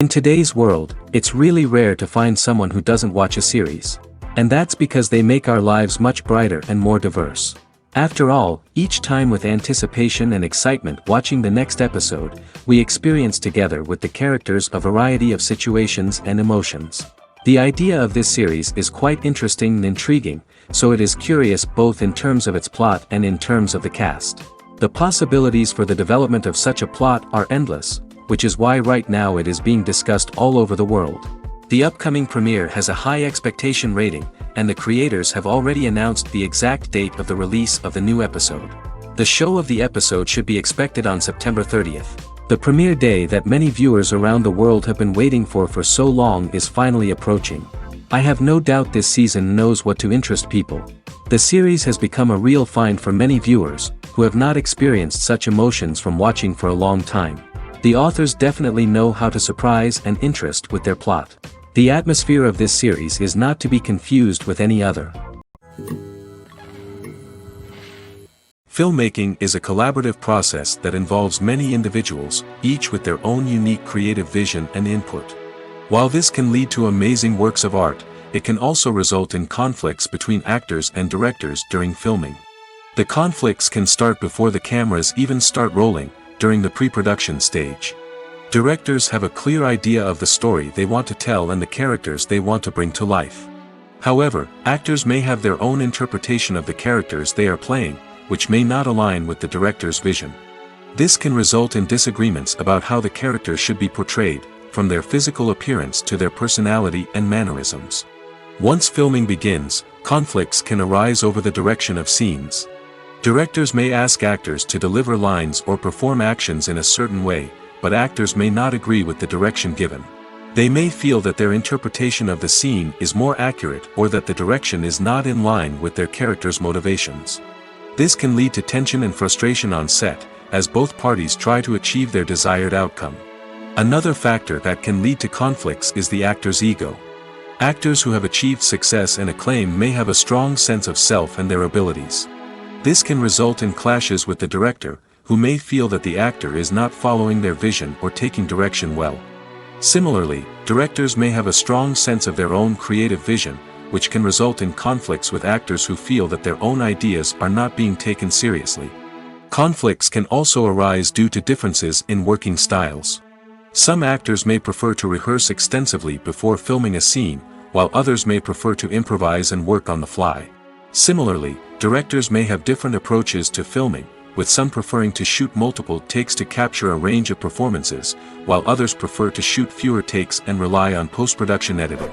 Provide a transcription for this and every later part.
In today's world, it's really rare to find someone who doesn't watch a series. And that's because they make our lives much brighter and more diverse. After all, each time with anticipation and excitement watching the next episode, we experience together with the characters a variety of situations and emotions. The idea of this series is quite interesting and intriguing, so it is curious both in terms of its plot and in terms of the cast. The possibilities for the development of such a plot are endless, which is why right now it is being discussed all over the world. The upcoming premiere has a high expectation rating, and the creators have already announced the exact date of the release of the new episode. The show of the episode should be expected on September 30th. The premiere day that many viewers around the world have been waiting for so long is finally approaching. I have no doubt this season knows what to interest people. The series has become a real find for many viewers, who have not experienced such emotions from watching for a long time. The authors definitely know how to surprise and interest with their plot. The atmosphere of this series is not to be confused with any other. Filmmaking is a collaborative process that involves many individuals, each with their own unique creative vision and input. While this can lead to amazing works of art, it can also result in conflicts between actors and directors during filming. The conflicts can start before the cameras even start rolling, during the pre-production stage. Directors have a clear idea of the story they want to tell and the characters they want to bring to life. However, actors may have their own interpretation of the characters they are playing, which may not align with the director's vision. This can result in disagreements about how the characters should be portrayed, from their physical appearance to their personality and mannerisms. Once filming begins, conflicts can arise over the direction of scenes. Directors may ask actors to deliver lines or perform actions in a certain way, but actors may not agree with the direction given. They may feel that their interpretation of the scene is more accurate or that the direction is not in line with their character's motivations. This can lead to tension and frustration on set, as both parties try to achieve their desired outcome. Another factor that can lead to conflicts is the actor's ego. Actors who have achieved success and acclaim may have a strong sense of self and their abilities. This can result in clashes with the director, who may feel that the actor is not following their vision or taking direction well. Similarly, directors may have a strong sense of their own creative vision, which can result in conflicts with actors who feel that their own ideas are not being taken seriously. Conflicts can also arise due to differences in working styles. Some actors may prefer to rehearse extensively before filming a scene, while others may prefer to improvise and work on the fly. Similarly, directors may have different approaches to filming, with some preferring to shoot multiple takes to capture a range of performances, while others prefer to shoot fewer takes and rely on post-production editing.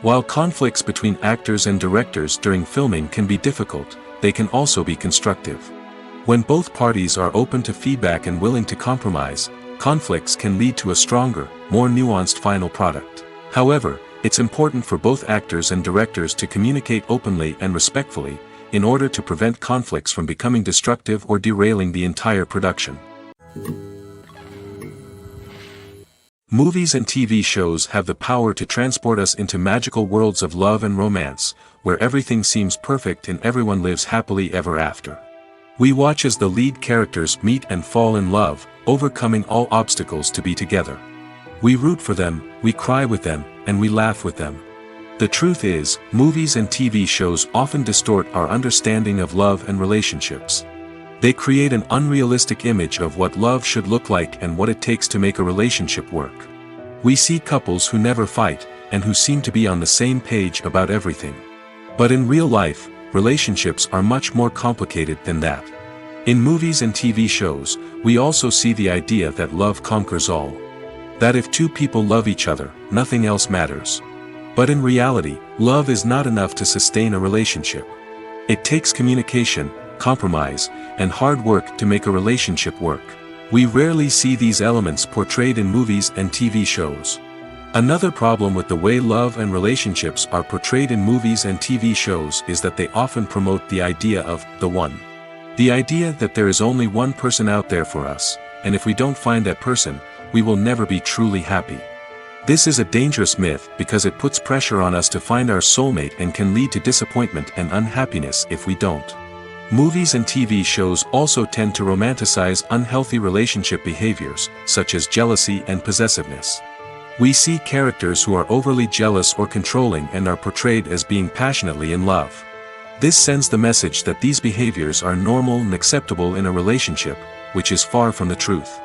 While conflicts between actors and directors during filming can be difficult, they can also be constructive. When both parties are open to feedback and willing to compromise, conflicts can lead to a stronger, more nuanced final product. However, it's important for both actors and directors to communicate openly and respectfully, in order to prevent conflicts from becoming destructive or derailing the entire production. Movies and TV shows have the power to transport us into magical worlds of love and romance, where everything seems perfect and everyone lives happily ever after. We watch as the lead characters meet and fall in love, overcoming all obstacles to be together. We root for them, we cry with them, and we laugh with them. The truth is, movies and TV shows often distort our understanding of love and relationships. They create an unrealistic image of what love should look like and what it takes to make a relationship work. We see couples who never fight, and who seem to be on the same page about everything. But in real life, relationships are much more complicated than that. In movies and TV shows, we also see the idea that love conquers all. That if two people love each other, nothing else matters. But in reality, love is not enough to sustain a relationship. It takes communication, compromise, and hard work to make a relationship work. We rarely see these elements portrayed in movies and TV shows. Another problem with the way love and relationships are portrayed in movies and TV shows is that they often promote the idea of the one. The idea that there is only one person out there for us, and if we don't find that person, we will never be truly happy. This is a dangerous myth because it puts pressure on us to find our soulmate and can lead to disappointment and unhappiness if we don't. Movies and TV shows also tend to romanticize unhealthy relationship behaviors, such as jealousy and possessiveness. We see characters who are overly jealous or controlling and are portrayed as being passionately in love. This sends the message that these behaviors are normal and acceptable in a relationship, which is far from the truth.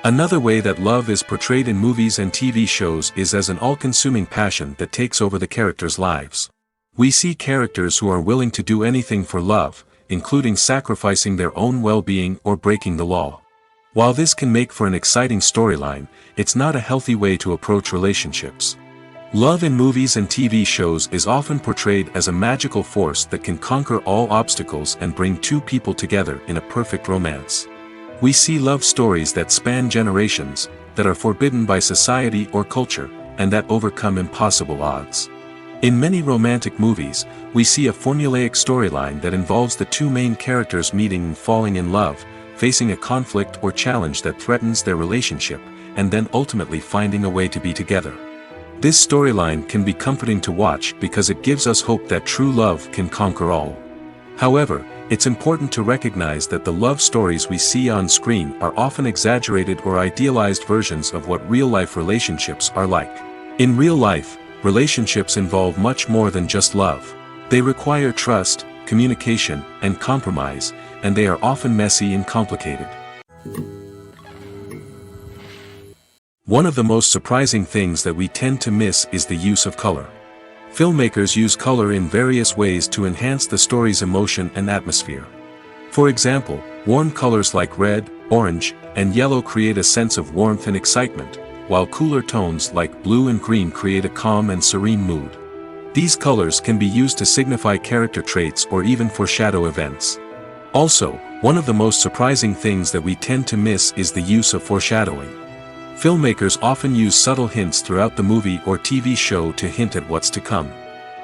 Another way that love is portrayed in movies and TV shows is as an all-consuming passion that takes over the characters' lives. We see characters who are willing to do anything for love, including sacrificing their own well-being or breaking the law. While this can make for an exciting storyline, it's not a healthy way to approach relationships. Love in movies and TV shows is often portrayed as a magical force that can conquer all obstacles and bring two people together in a perfect romance. We see love stories that span generations, that are forbidden by society or culture, and that overcome impossible odds. In many romantic movies, we see a formulaic storyline that involves the two main characters meeting and falling in love, facing a conflict or challenge that threatens their relationship, and then ultimately finding a way to be together. This storyline can be comforting to watch because it gives us hope that true love can conquer all. However, it's important to recognize that the love stories we see on screen are often exaggerated or idealized versions of what real-life relationships are like. In real life, relationships involve much more than just love. They require trust, communication, and compromise, and they are often messy and complicated. One of the most surprising things that we tend to miss is the use of color. Filmmakers use color in various ways to enhance the story's emotion and atmosphere. For example, warm colors like red, orange, and yellow create a sense of warmth and excitement, while cooler tones like blue and green create a calm and serene mood. These colors can be used to signify character traits or even foreshadow events. Also, one of the most surprising things that we tend to miss is the use of foreshadowing. Filmmakers often use subtle hints throughout the movie or TV show to hint at what's to come.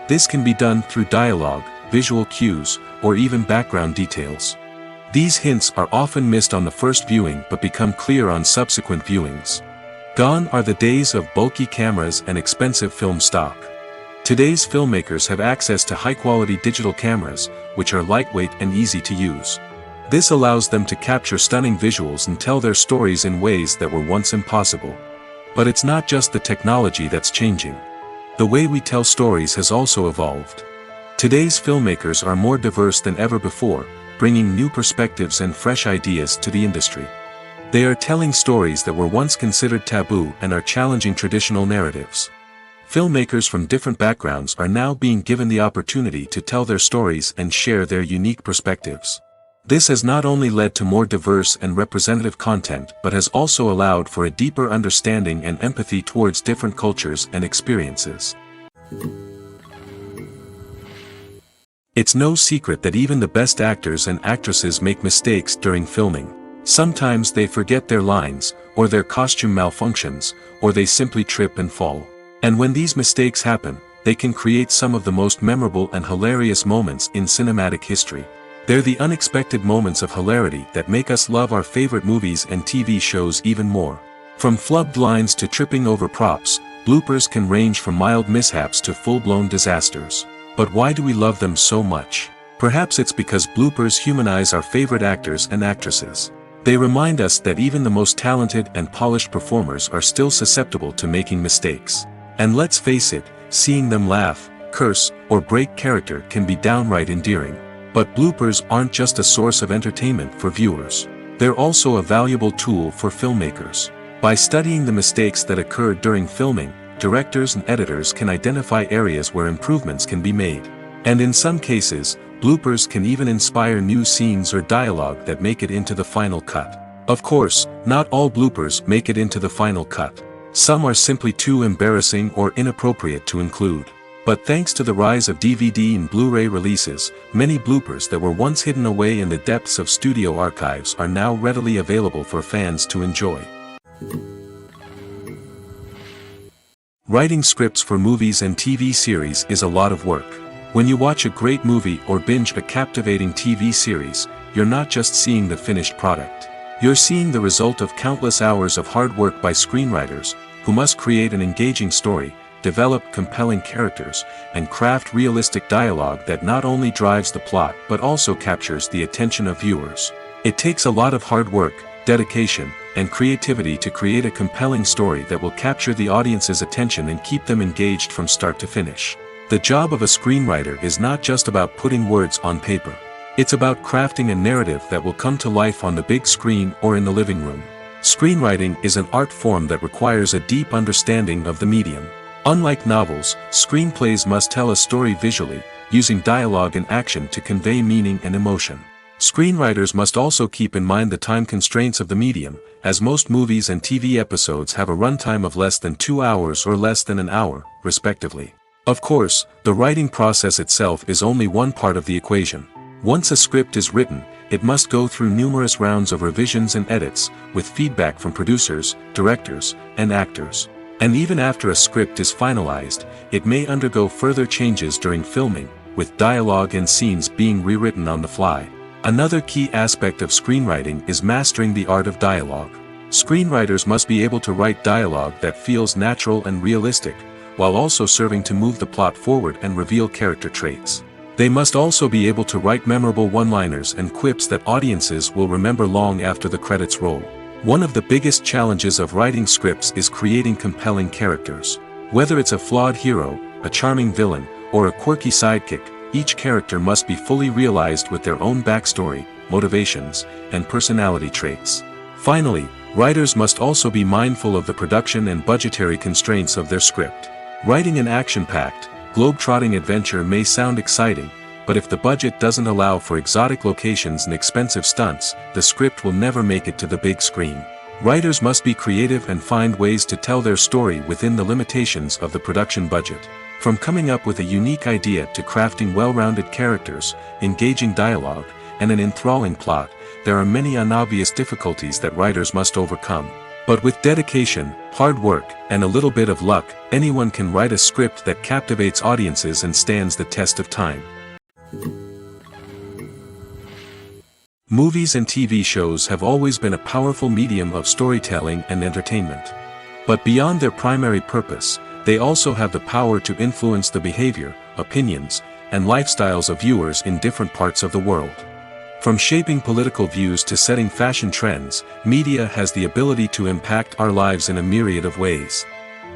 This can be done through dialogue, visual cues, or even background details. These hints are often missed on the first viewing but become clear on subsequent viewings. Gone are the days of bulky cameras and expensive film stock. Today's filmmakers have access to high-quality digital cameras, which are lightweight and easy to use. This allows them to capture stunning visuals and tell their stories in ways that were once impossible. But it's not just the technology that's changing. The way we tell stories has also evolved. Today's filmmakers are more diverse than ever before, bringing new perspectives and fresh ideas to the industry. They are telling stories that were once considered taboo and are challenging traditional narratives. Filmmakers from different backgrounds are now being given the opportunity to tell their stories and share their unique perspectives. This has not only led to more diverse and representative content but has also allowed for a deeper understanding and empathy towards different cultures and experiences. It's no secret that even the best actors and actresses make mistakes during filming. Sometimes they forget their lines, or their costume malfunctions, or they simply trip and fall. And when these mistakes happen, they can create some of the most memorable and hilarious moments in cinematic history. They're the unexpected moments of hilarity that make us love our favorite movies and TV shows even more. From flubbed lines to tripping over props, bloopers can range from mild mishaps to full-blown disasters. But why do we love them so much? Perhaps it's because bloopers humanize our favorite actors and actresses. They remind us that even the most talented and polished performers are still susceptible to making mistakes. And let's face it, seeing them laugh, curse, or break character can be downright endearing. But bloopers aren't just a source of entertainment for viewers. They're also a valuable tool for filmmakers. By studying the mistakes that occurred during filming, directors and editors can identify areas where improvements can be made. And in some cases, bloopers can even inspire new scenes or dialogue that make it into the final cut. Of course, not all bloopers make it into the final cut. Some are simply too embarrassing or inappropriate to include. But thanks to the rise of DVD and Blu-ray releases, many bloopers that were once hidden away in the depths of studio archives are now readily available for fans to enjoy. Writing scripts for movies and TV series is a lot of work. When you watch a great movie or binge a captivating TV series, you're not just seeing the finished product. You're seeing the result of countless hours of hard work by screenwriters, who must create an engaging story, develop compelling characters, and craft realistic dialogue that not only drives the plot but also captures the attention of viewers. It takes a lot of hard work, dedication, and creativity to create a compelling story that will capture the audience's attention and keep them engaged from start to finish. The job of a screenwriter is not just about putting words on paper. It's about crafting a narrative that will come to life on the big screen or in the living room. Screenwriting is an art form that requires a deep understanding of the medium. Unlike novels, screenplays must tell a story visually, using dialogue and action to convey meaning and emotion. Screenwriters must also keep in mind the time constraints of the medium, as most movies and TV episodes have a runtime of less than 2 hours or less than an hour, respectively. Of course, the writing process itself is only one part of the equation. Once a script is written, it must go through numerous rounds of revisions and edits, with feedback from producers, directors, and actors. And even after a script is finalized, it may undergo further changes during filming, with dialogue and scenes being rewritten on the fly. Another key aspect of screenwriting is mastering the art of dialogue. Screenwriters must be able to write dialogue that feels natural and realistic, while also serving to move the plot forward and reveal character traits. They must also be able to write memorable one-liners and quips that audiences will remember long after the credits roll. One of the biggest challenges of writing scripts is creating compelling characters. Whether it's a flawed hero, a charming villain, or a quirky sidekick, each character must be fully realized with their own backstory, motivations, and personality traits. Finally, writers must also be mindful of the production and budgetary constraints of their script. Writing an action-packed, globe-trotting adventure may sound exciting, but if the budget doesn't allow for exotic locations and expensive stunts, the script will never make it to the big screen. Writers must be creative and find ways to tell their story within the limitations of the production budget. From coming up with a unique idea to crafting well-rounded characters, engaging dialogue, and an enthralling plot, there are many unobvious difficulties that writers must overcome. But with dedication, hard work, and a little bit of luck, anyone can write a script that captivates audiences and stands the test of time. Movies and TV shows have always been a powerful medium of storytelling and entertainment. But beyond their primary purpose, they also have the power to influence the behavior, opinions, and lifestyles of viewers in different parts of the world. From shaping political views to setting fashion trends, media has the ability to impact our lives in a myriad of ways.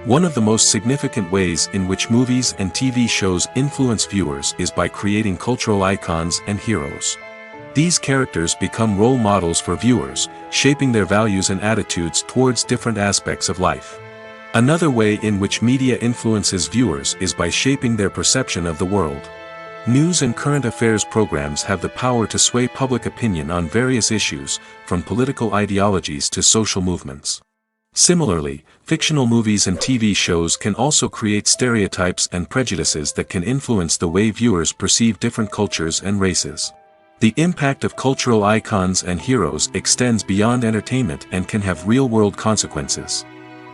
One of the most significant ways in which movies and TV shows influence viewers is by creating cultural icons and heroes. These characters become role models for viewers, shaping their values and attitudes towards different aspects of life. Another way in which media influences viewers is by shaping their perception of the world. News and current affairs programs have the power to sway public opinion on various issues, from political ideologies to social movements. Similarly, fictional movies and TV shows can also create stereotypes and prejudices that can influence the way viewers perceive different cultures and races. The impact of cultural icons and heroes extends beyond entertainment and can have real-world consequences.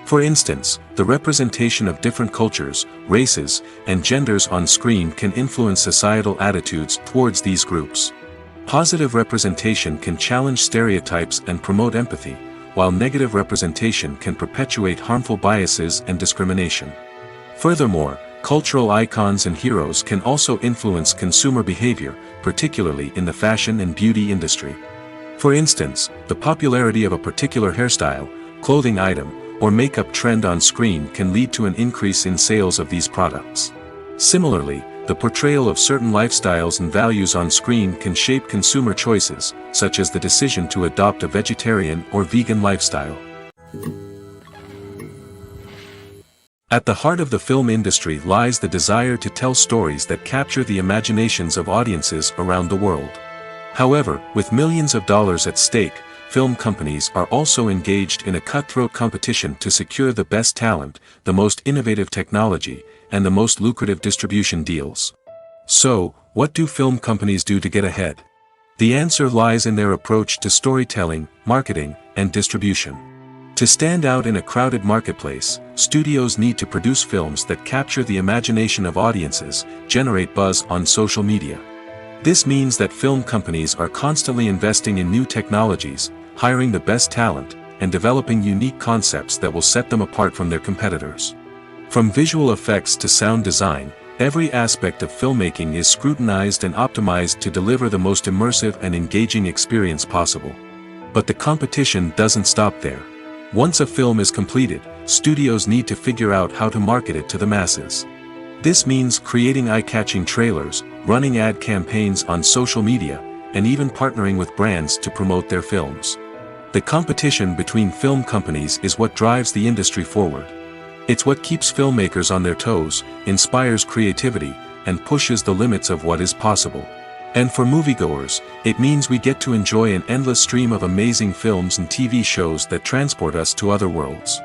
For instance, the representation of different cultures, races, and genders on screen can influence societal attitudes towards these groups. Positive representation can challenge stereotypes and promote empathy, while negative representation can perpetuate harmful biases and discrimination. Furthermore, cultural icons and heroes can also influence consumer behavior, particularly in the fashion and beauty industry. For instance, the popularity of a particular hairstyle, clothing item, or makeup trend on screen can lead to an increase in sales of these products. Similarly, the portrayal of certain lifestyles and values on screen can shape consumer choices, such as the decision to adopt a vegetarian or vegan lifestyle. At the heart of the film industry lies the desire to tell stories that capture the imaginations of audiences around the world. However, with millions of dollars at stake, film companies are also engaged in a cutthroat competition to secure the best talent, the most innovative technology, and the most lucrative distribution deals. So, what do film companies do to get ahead? The answer lies in their approach to storytelling, marketing, and distribution. To stand out in a crowded marketplace, studios need to produce films that capture the imagination of audiences, generate buzz on social media. This means that film companies are constantly investing in new technologies, hiring the best talent, and developing unique concepts that will set them apart from their competitors. From visual effects to sound design, every aspect of filmmaking is scrutinized and optimized to deliver the most immersive and engaging experience possible. But the competition doesn't stop there. Once a film is completed, studios need to figure out how to market it to the masses. This means creating eye-catching trailers, running ad campaigns on social media, and even partnering with brands to promote their films. The competition between film companies is what drives the industry forward. It's what keeps filmmakers on their toes, inspires creativity, and pushes the limits of what is possible. And for moviegoers, it means we get to enjoy an endless stream of amazing films and TV shows that transport us to other worlds.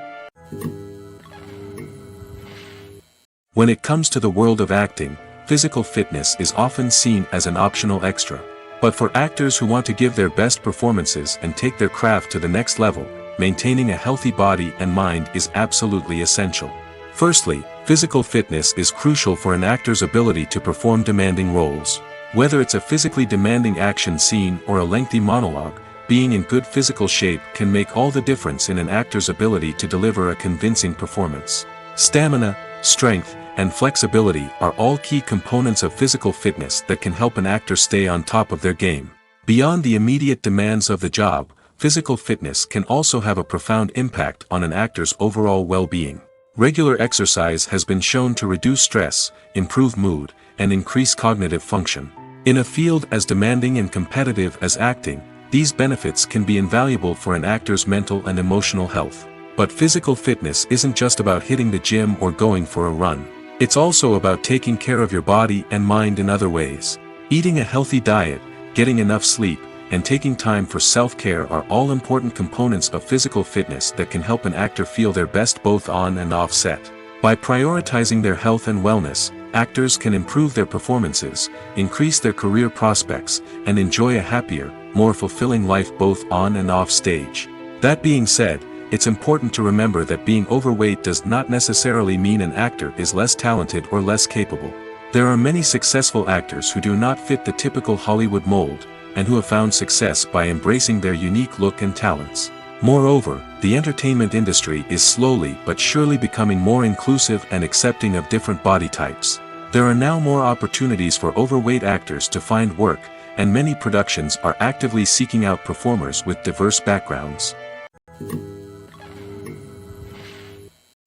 When it comes to the world of acting, physical fitness is often seen as an optional extra. But for actors who want to give their best performances and take their craft to the next level, maintaining a healthy body and mind is absolutely essential. Firstly, physical fitness is crucial for an actor's ability to perform demanding roles. Whether it's a physically demanding action scene or a lengthy monologue, being in good physical shape can make all the difference in an actor's ability to deliver a convincing performance. Stamina, strength, and flexibility are all key components of physical fitness that can help an actor stay on top of their game. Beyond the immediate demands of the job, physical fitness can also have a profound impact on an actor's overall well-being. Regular exercise has been shown to reduce stress, improve mood, and increase cognitive function. In a field as demanding and competitive as acting, these benefits can be invaluable for an actor's mental and emotional health. But physical fitness isn't just about hitting the gym or going for a run. It's also about taking care of your body and mind in other ways. Eating a healthy diet, getting enough sleep, and taking time for self-care are all important components of physical fitness that can help an actor feel their best both on and off set. By prioritizing their health and wellness, actors can improve their performances, increase their career prospects, and enjoy a happier, more fulfilling life both on and off stage. That being said, it's important to remember that being overweight does not necessarily mean an actor is less talented or less capable. There are many successful actors who do not fit the typical Hollywood mold, and who have found success by embracing their unique look and talents. Moreover, the entertainment industry is slowly but surely becoming more inclusive and accepting of different body types. There are now more opportunities for overweight actors to find work, and many productions are actively seeking out performers with diverse backgrounds.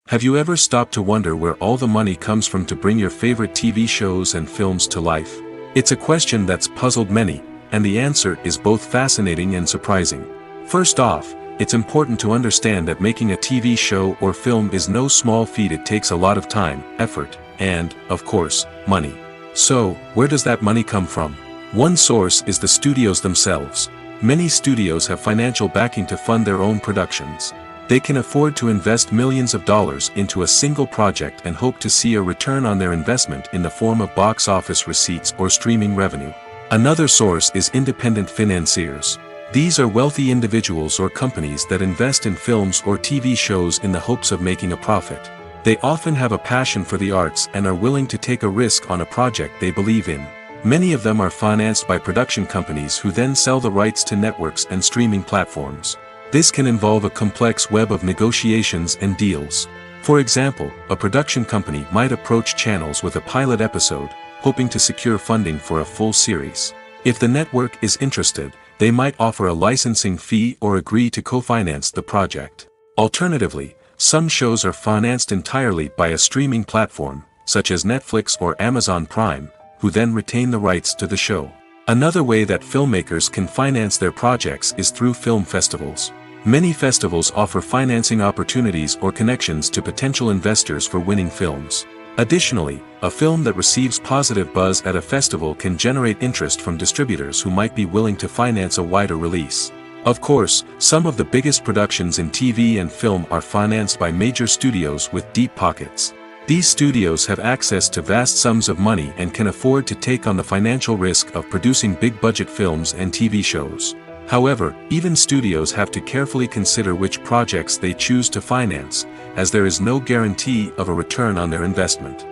Have you ever stopped to wonder where all the money comes from to bring your favorite TV shows and films to life? It's a question that's puzzled many, and the answer is both fascinating and surprising. First off, it's important to understand that making a TV show or film is no small feat. It takes a lot of time, effort, and, of course, money. So, where does that money come from? One source is the studios themselves. Many studios have financial backing to fund their own productions. They can afford to invest millions of dollars into a single project and hope to see a return on their investment in the form of box office receipts or streaming revenue. Another source is independent financiers. These are wealthy individuals or companies that invest in films or TV shows in the hopes of making a profit. They often have a passion for the arts and are willing to take a risk on a project they believe in. Many of them are financed by production companies who then sell the rights to networks and streaming platforms. This can involve a complex web of negotiations and deals. For example, a production company might approach channels with a pilot episode, hoping to secure funding for a full series. If the network is interested, they might offer a licensing fee or agree to co-finance the project. Alternatively, some shows are financed entirely by a streaming platform, such as Netflix or Amazon Prime, who then retain the rights to the show. Another way that filmmakers can finance their projects is through film festivals. Many festivals offer financing opportunities or connections to potential investors for winning films. Additionally, a film that receives positive buzz at a festival can generate interest from distributors who might be willing to finance a wider release. Of course, some of the biggest productions in TV and film are financed by major studios with deep pockets. These studios have access to vast sums of money and can afford to take on the financial risk of producing big-budget films and TV shows. However, even studios have to carefully consider which projects they choose to finance, as there is no guarantee of a return on their investment.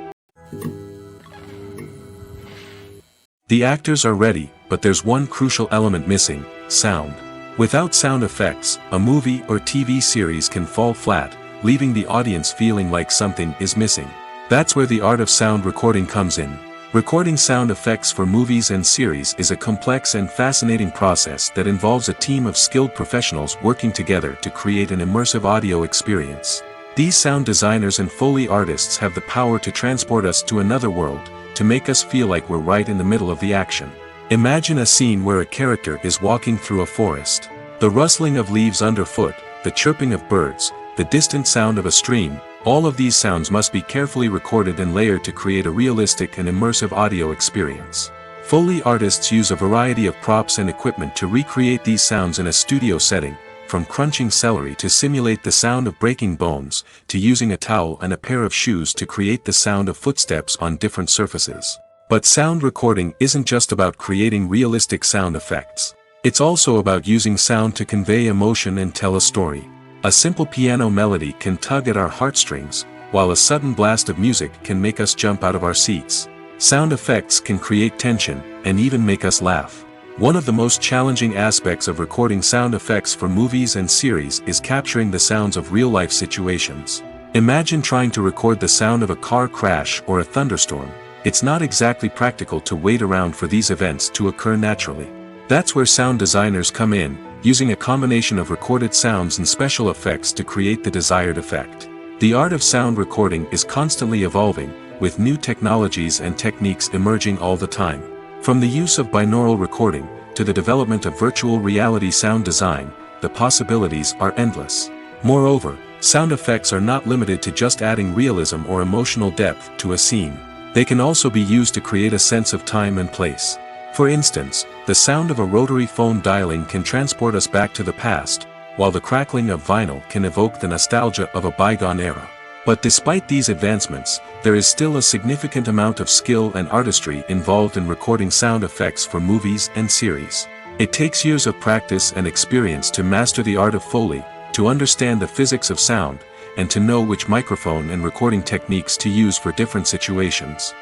The actors are ready, but there's one crucial element missing: sound. Without sound effects, a movie or TV series can fall flat, leaving the audience feeling like something is missing. That's where the art of sound recording comes in. Recording sound effects for movies and series is a complex and fascinating process that involves a team of skilled professionals working together to create an immersive audio experience. These sound designers and Foley artists have the power to transport us to another world, to make us feel like we're right in the middle of the action. Imagine a scene where a character is walking through a forest. The rustling of leaves underfoot, the chirping of birds, the distant sound of a stream, all of these sounds must be carefully recorded and layered to create a realistic and immersive audio experience. Foley artists use a variety of props and equipment to recreate these sounds in a studio setting, from crunching celery to simulate the sound of breaking bones, to using a towel and a pair of shoes to create the sound of footsteps on different surfaces. But sound recording isn't just about creating realistic sound effects. It's also about using sound to convey emotion and tell a story. A simple piano melody can tug at our heartstrings, while a sudden blast of music can make us jump out of our seats. Sound effects can create tension, and even make us laugh. One of the most challenging aspects of recording sound effects for movies and series is capturing the sounds of real-life situations. Imagine trying to record the sound of a car crash or a thunderstorm. It's not exactly practical to wait around for these events to occur naturally. That's where sound designers come in, using a combination of recorded sounds and special effects to create the desired effect. The art of sound recording is constantly evolving, with new technologies and techniques emerging all the time. From the use of binaural recording, to the development of virtual reality sound design, the possibilities are endless. Moreover, sound effects are not limited to just adding realism or emotional depth to a scene. They can also be used to create a sense of time and place. For instance, the sound of a rotary phone dialing can transport us back to the past, while the crackling of vinyl can evoke the nostalgia of a bygone era. But despite these advancements, there is still a significant amount of skill and artistry involved in recording sound effects for movies and series. It takes years of practice and experience to master the art of Foley, to understand the physics of sound, and to know which microphone and recording techniques to use for different situations.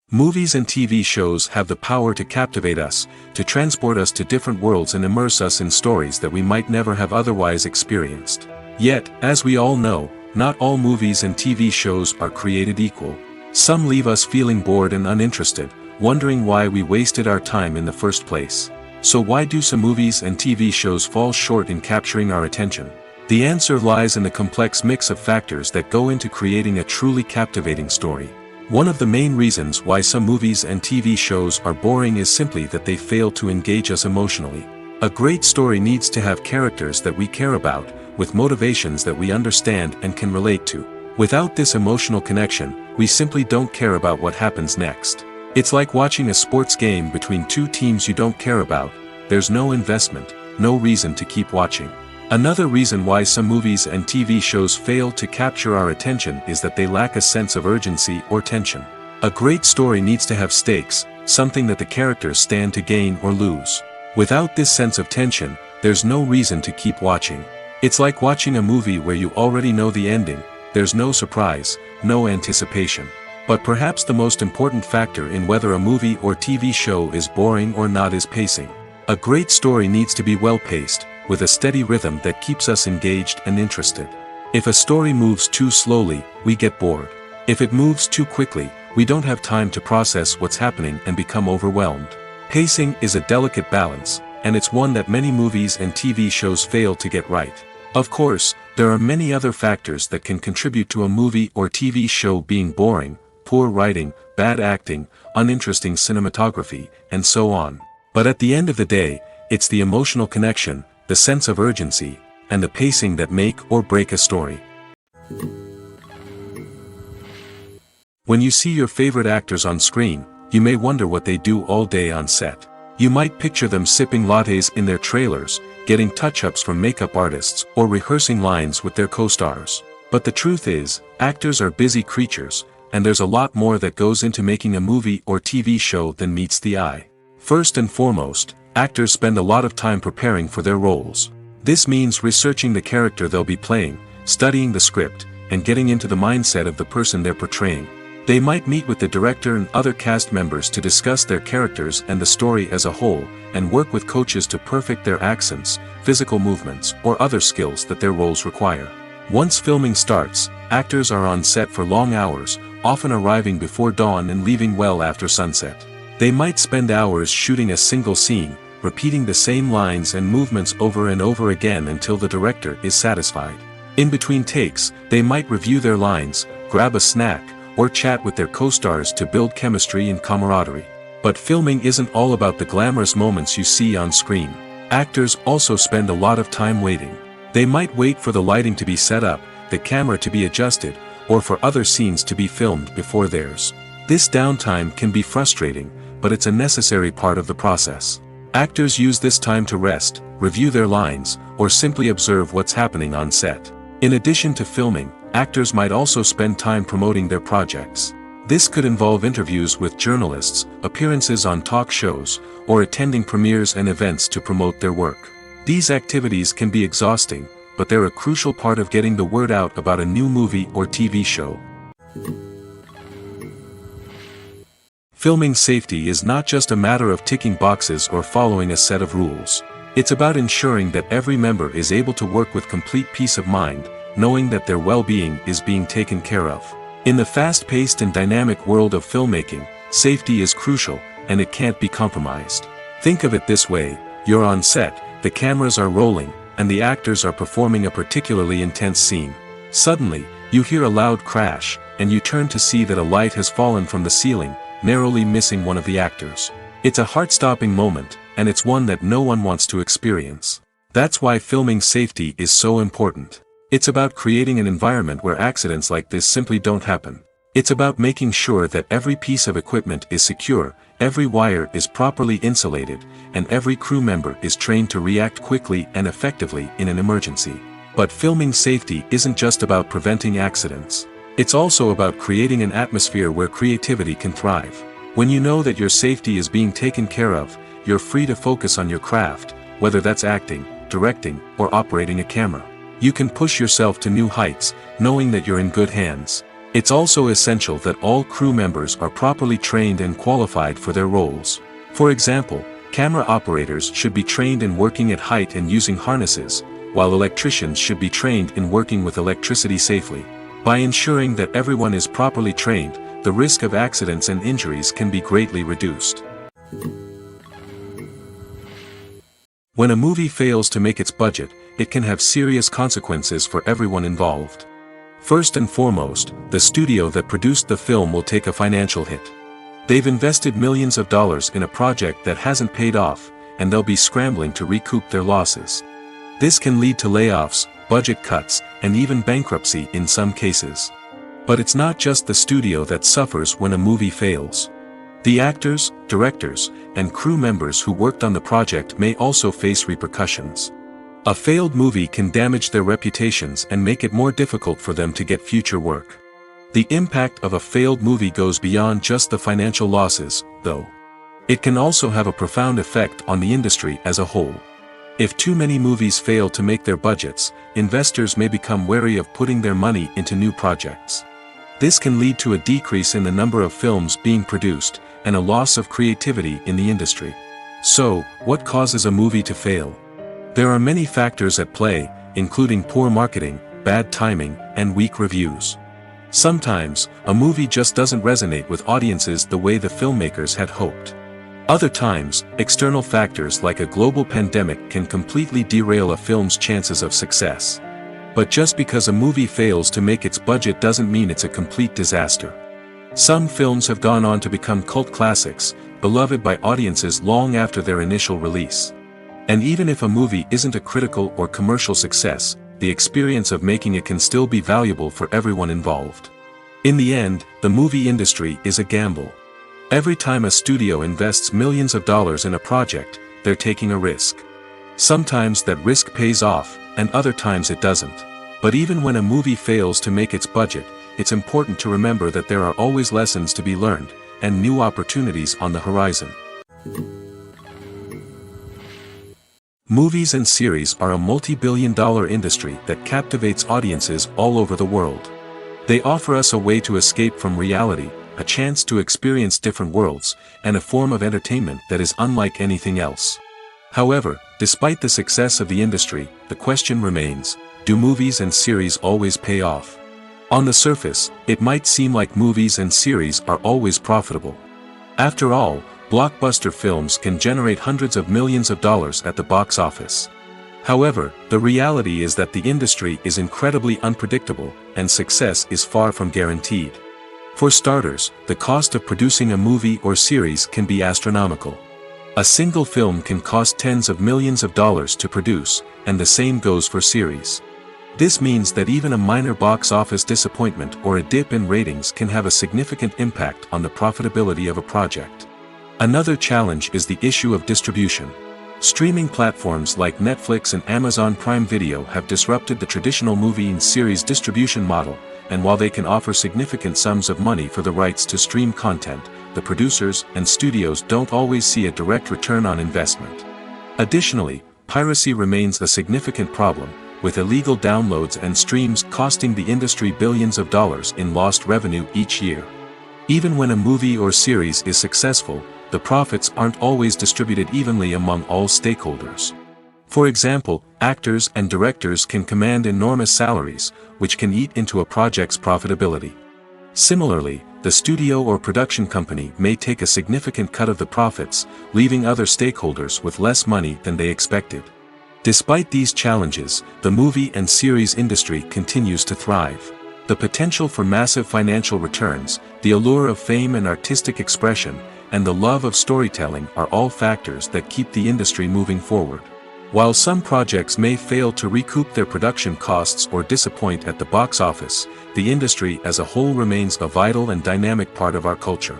Movies and TV shows have the power to captivate us, to transport us to different worlds and immerse us in stories that we might never have otherwise experienced. Yet, as we all know, not all movies and TV shows are created equal. Some leave us feeling bored and uninterested, wondering why we wasted our time in the first place. So why do some movies and TV shows fall short in capturing our attention? The answer lies in the complex mix of factors that go into creating a truly captivating story. One of the main reasons why some movies and TV shows are boring is simply that they fail to engage us emotionally. A great story needs to have characters that we care about, with motivations that we understand and can relate to. Without this emotional connection, we simply don't care about what happens next. It's like watching a sports game between two teams you don't care about. There's no investment, no reason to keep watching. Another reason why some movies and TV shows fail to capture our attention is that they lack a sense of urgency or tension. A great story needs to have stakes, something that the characters stand to gain or lose. Without this sense of tension, there's no reason to keep watching. It's like watching a movie where you already know the ending. There's no surprise, no anticipation. But perhaps the most important factor in whether a movie or TV show is boring or not is pacing. A great story needs to be well-paced, with a steady rhythm that keeps us engaged and interested. If a story moves too slowly, we get bored. If it moves too quickly, we don't have time to process what's happening and become overwhelmed. Pacing is a delicate balance, and it's one that many movies and TV shows fail to get right. Of course, there are many other factors that can contribute to a movie or TV show being boring: poor writing, bad acting, uninteresting cinematography, and so on. But at the end of the day, it's the emotional connection, the sense of urgency, and the pacing that make or break a story. When you see your favorite actors on screen, you may wonder what they do all day on set. You might picture them sipping lattes in their trailers, getting touch-ups from makeup artists, or rehearsing lines with their co-stars. But the truth is, actors are busy creatures, and there's a lot more that goes into making a movie or TV show than meets the eye. First and foremost, actors spend a lot of time preparing for their roles. This means researching the character they'll be playing, studying the script, and getting into the mindset of the person they're portraying. They might meet with the director and other cast members to discuss their characters and the story as a whole, and work with coaches to perfect their accents, physical movements, or other skills that their roles require. Once filming starts, actors are on set for long hours, often arriving before dawn and leaving well after sunset. They might spend hours shooting a single scene, repeating the same lines and movements over and over again until the director is satisfied. In between takes, they might review their lines, grab a snack, or chat with their co-stars to build chemistry and camaraderie. But filming isn't all about the glamorous moments you see on screen. Actors also spend a lot of time waiting. They might wait for the lighting to be set up, the camera to be adjusted, or for other scenes to be filmed before theirs. This downtime can be frustrating, but it's a necessary part of the process. Actors use this time to rest, review their lines, or simply observe what's happening on set. In addition to filming, actors might also spend time promoting their projects. This could involve interviews with journalists, appearances on talk shows, or attending premieres and events to promote their work. These activities can be exhausting, but they're a crucial part of getting the word out about a new movie or TV show. Filming safety is not just a matter of ticking boxes or following a set of rules. It's about ensuring that every member is able to work with complete peace of mind, knowing that their well-being is being taken care of. In the fast-paced and dynamic world of filmmaking, safety is crucial, and it can't be compromised. Think of it this way: you're on set, the cameras are rolling, and the actors are performing a particularly intense scene. Suddenly, you hear a loud crash, and you turn to see that a light has fallen from the ceiling, narrowly missing one of the actors. It's a heart-stopping moment, and it's one that no one wants to experience. That's why filming safety is so important. It's about creating an environment where accidents like this simply don't happen. It's about making sure that every piece of equipment is secure, every wire is properly insulated, and every crew member is trained to react quickly and effectively in an emergency. But filming safety isn't just about preventing accidents. It's also about creating an atmosphere where creativity can thrive. When you know that your safety is being taken care of, you're free to focus on your craft, whether that's acting, directing, or operating a camera. You can push yourself to new heights, knowing that you're in good hands. It's also essential that all crew members are properly trained and qualified for their roles. For example, camera operators should be trained in working at height and using harnesses, while electricians should be trained in working with electricity safely. By ensuring that everyone is properly trained, the risk of accidents and injuries can be greatly reduced. When a movie fails to make its budget, it can have serious consequences for everyone involved. First and foremost, the studio that produced the film will take a financial hit. They've invested millions of dollars in a project that hasn't paid off, and they'll be scrambling to recoup their losses. This can lead to layoffs, budget cuts, and even bankruptcy in some cases. But it's not just the studio that suffers when a movie fails. The actors, directors, and crew members who worked on the project may also face repercussions. A failed movie can damage their reputations and make it more difficult for them to get future work. The impact of a failed movie goes beyond just the financial losses, though. It can also have a profound effect on the industry as a whole. If too many movies fail to make their budgets, investors may become wary of putting their money into new projects. This can lead to a decrease in the number of films being produced, and a loss of creativity in the industry. So, what causes a movie to fail? There are many factors at play, including poor marketing, bad timing, and weak reviews. Sometimes, a movie just doesn't resonate with audiences the way the filmmakers had hoped. Other times, external factors like a global pandemic can completely derail a film's chances of success. But just because a movie fails to make its budget doesn't mean it's a complete disaster. Some films have gone on to become cult classics, beloved by audiences long after their initial release. And even if a movie isn't a critical or commercial success, the experience of making it can still be valuable for everyone involved. In the end, the movie industry is a gamble. Every time a studio invests millions of dollars in a project, they're taking a risk. Sometimes that risk pays off, and other times it doesn't. But even when a movie fails to make its budget, it's important to remember that there are always lessons to be learned, and new opportunities on the horizon. Movies and series are a multi-billion-dollar industry that captivates audiences all over the world. They offer us a way to escape from reality, a chance to experience different worlds, and a form of entertainment that is unlike anything else. However, despite the success of the industry, the question remains, do movies and series always pay off? On the surface, it might seem like movies and series are always profitable. After all, blockbuster films can generate hundreds of millions of dollars at the box office. However, the reality is that the industry is incredibly unpredictable, and success is far from guaranteed. For starters, the cost of producing a movie or series can be astronomical. A single film can cost tens of millions of dollars to produce, and the same goes for series. This means that even a minor box office disappointment or a dip in ratings can have a significant impact on the profitability of a project. Another challenge is the issue of distribution. Streaming platforms like Netflix and Amazon Prime Video have disrupted the traditional movie and series distribution model, and while they can offer significant sums of money for the rights to stream content, the producers and studios don't always see a direct return on investment. Additionally, piracy remains a significant problem, with illegal downloads and streams costing the industry billions of dollars in lost revenue each year. Even when a movie or series is successful, the profits aren't always distributed evenly among all stakeholders. For example, actors and directors can command enormous salaries, which can eat into a project's profitability. Similarly, the studio or production company may take a significant cut of the profits, leaving other stakeholders with less money than they expected. Despite these challenges, the movie and series industry continues to thrive. The potential for massive financial returns, the allure of fame and artistic expression, and the love of storytelling are all factors that keep the industry moving forward. While some projects may fail to recoup their production costs or disappoint at the box office, the industry as a whole remains a vital and dynamic part of our culture.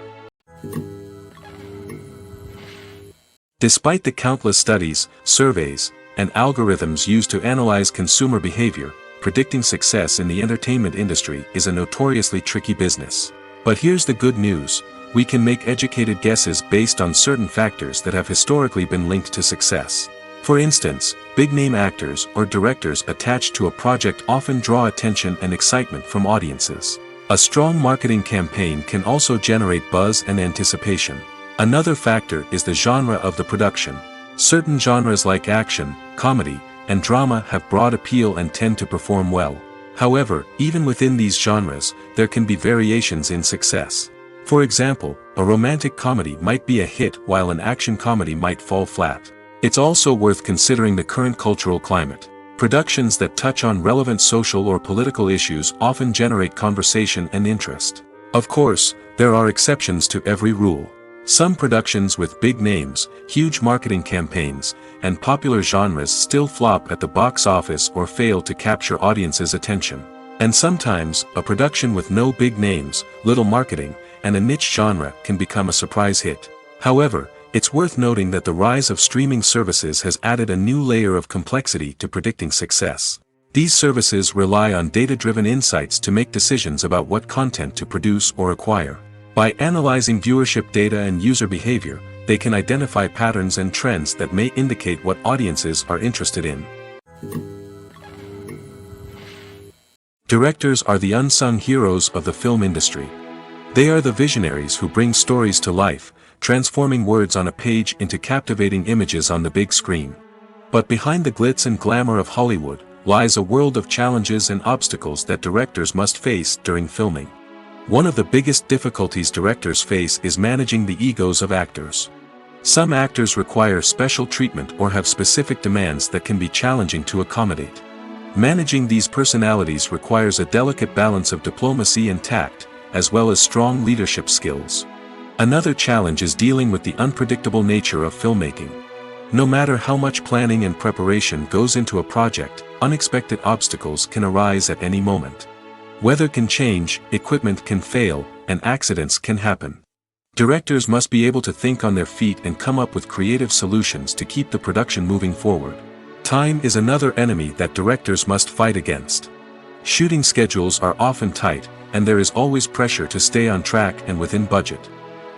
Despite the countless studies, surveys, and algorithms used to analyze consumer behavior, predicting success in the entertainment industry is a notoriously tricky business. But here's the good news: we can make educated guesses based on certain factors that have historically been linked to success. For instance, big-name actors or directors attached to a project often draw attention and excitement from audiences. A strong marketing campaign can also generate buzz and anticipation. Another factor is the genre of the production. Certain genres like action, comedy, and drama have broad appeal and tend to perform well. However, even within these genres, there can be variations in success. For example, a romantic comedy might be a hit while an action comedy might fall flat. It's also worth considering the current cultural climate. Productions that touch on relevant social or political issues often generate conversation and interest. Of course, there are exceptions to every rule. Some productions with big names, huge marketing campaigns, and popular genres still flop at the box office or fail to capture audiences' attention. And sometimes, a production with no big names, little marketing, and a niche genre can become a surprise hit. However, it's worth noting that the rise of streaming services has added a new layer of complexity to predicting success. These services rely on data-driven insights to make decisions about what content to produce or acquire. By analyzing viewership data and user behavior, they can identify patterns and trends that may indicate what audiences are interested in. Directors are the unsung heroes of the film industry. They are the visionaries who bring stories to life, transforming words on a page into captivating images on the big screen. But behind the glitz and glamour of Hollywood lies a world of challenges and obstacles that directors must face during filming. One of the biggest difficulties directors face is managing the egos of actors. Some actors require special treatment or have specific demands that can be challenging to accommodate. Managing these personalities requires a delicate balance of diplomacy and tact, as well as strong leadership skills. Another challenge is dealing with the unpredictable nature of filmmaking. No matter how much planning and preparation goes into a project, unexpected obstacles can arise at any moment. Weather can change, equipment can fail, and accidents can happen. Directors must be able to think on their feet and come up with creative solutions to keep the production moving forward. Time is another enemy that directors must fight against. Shooting schedules are often tight, and there is always pressure to stay on track and within budget.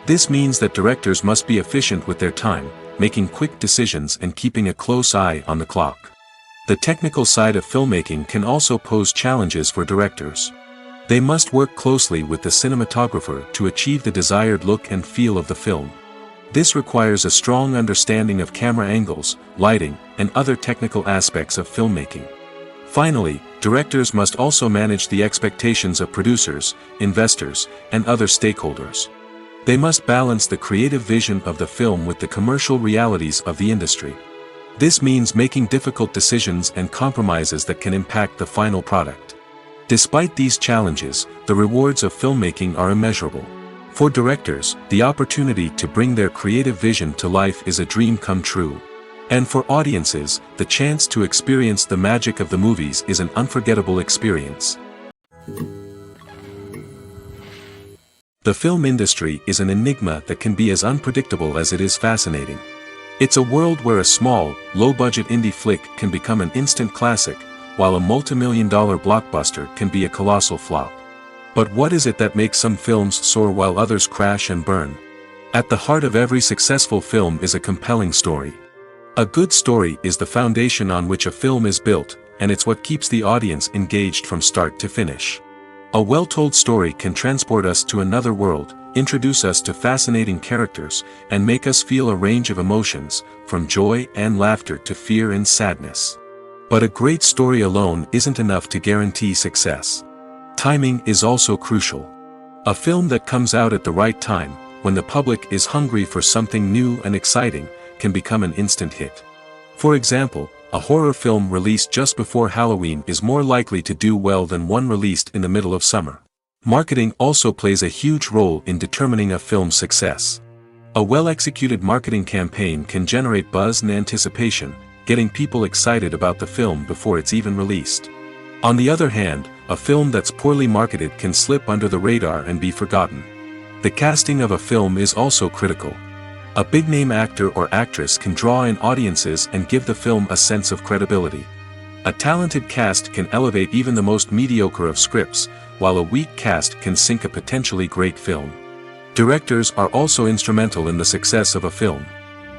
This means that directors must be efficient with their time, making quick decisions and keeping a close eye on the clock. The technical side of filmmaking can also pose challenges for directors. They must work closely with the cinematographer to achieve the desired look and feel of the film. This requires a strong understanding of camera angles, lighting, and other technical aspects of filmmaking. Finally, directors must also manage the expectations of producers, investors, and other stakeholders. They must balance the creative vision of the film with the commercial realities of the industry. This means making difficult decisions and compromises that can impact the final product. Despite these challenges, the rewards of filmmaking are immeasurable. For directors, the opportunity to bring their creative vision to life is a dream come true. And for audiences, the chance to experience the magic of the movies is an unforgettable experience. The film industry is an enigma that can be as unpredictable as it is fascinating. It's a world where a small, low-budget indie flick can become an instant classic, while a multi-million-dollar blockbuster can be a colossal flop. But what is it that makes some films soar while others crash and burn? At the heart of every successful film is a compelling story. A good story is the foundation on which a film is built, and it's what keeps the audience engaged from start to finish. A well-told story can transport us to another world, introduce us to fascinating characters, and make us feel a range of emotions, from joy and laughter to fear and sadness. But a great story alone isn't enough to guarantee success. Timing is also crucial. A film that comes out at the right time, when the public is hungry for something new and exciting, can become an instant hit. For example, a horror film released just before Halloween is more likely to do well than one released in the middle of summer. Marketing also plays a huge role in determining a film's success. A well-executed marketing campaign can generate buzz and anticipation, getting people excited about the film before it's even released. On the other hand, a film that's poorly marketed can slip under the radar and be forgotten. The casting of a film is also critical. A big-name actor or actress can draw in audiences and give the film a sense of credibility. A talented cast can elevate even the most mediocre of scripts, while a weak cast can sink a potentially great film. Directors are also instrumental in the success of a film.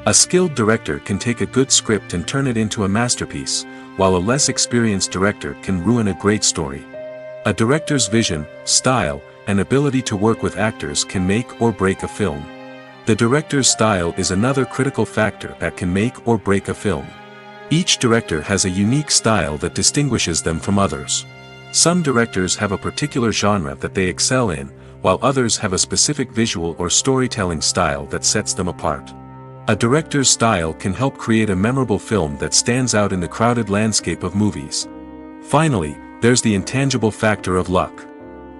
A skilled director can take a good script and turn it into a masterpiece, while a less experienced director can ruin a great story. A director's vision, style, and ability to work with actors can make or break a film. The director's style is another critical factor that can make or break a film. Each director has a unique style that distinguishes them from others. Some directors have a particular genre that they excel in, while others have a specific visual or storytelling style that sets them apart. A director's style can help create a memorable film that stands out in the crowded landscape of movies. Finally, there's the intangible factor of luck.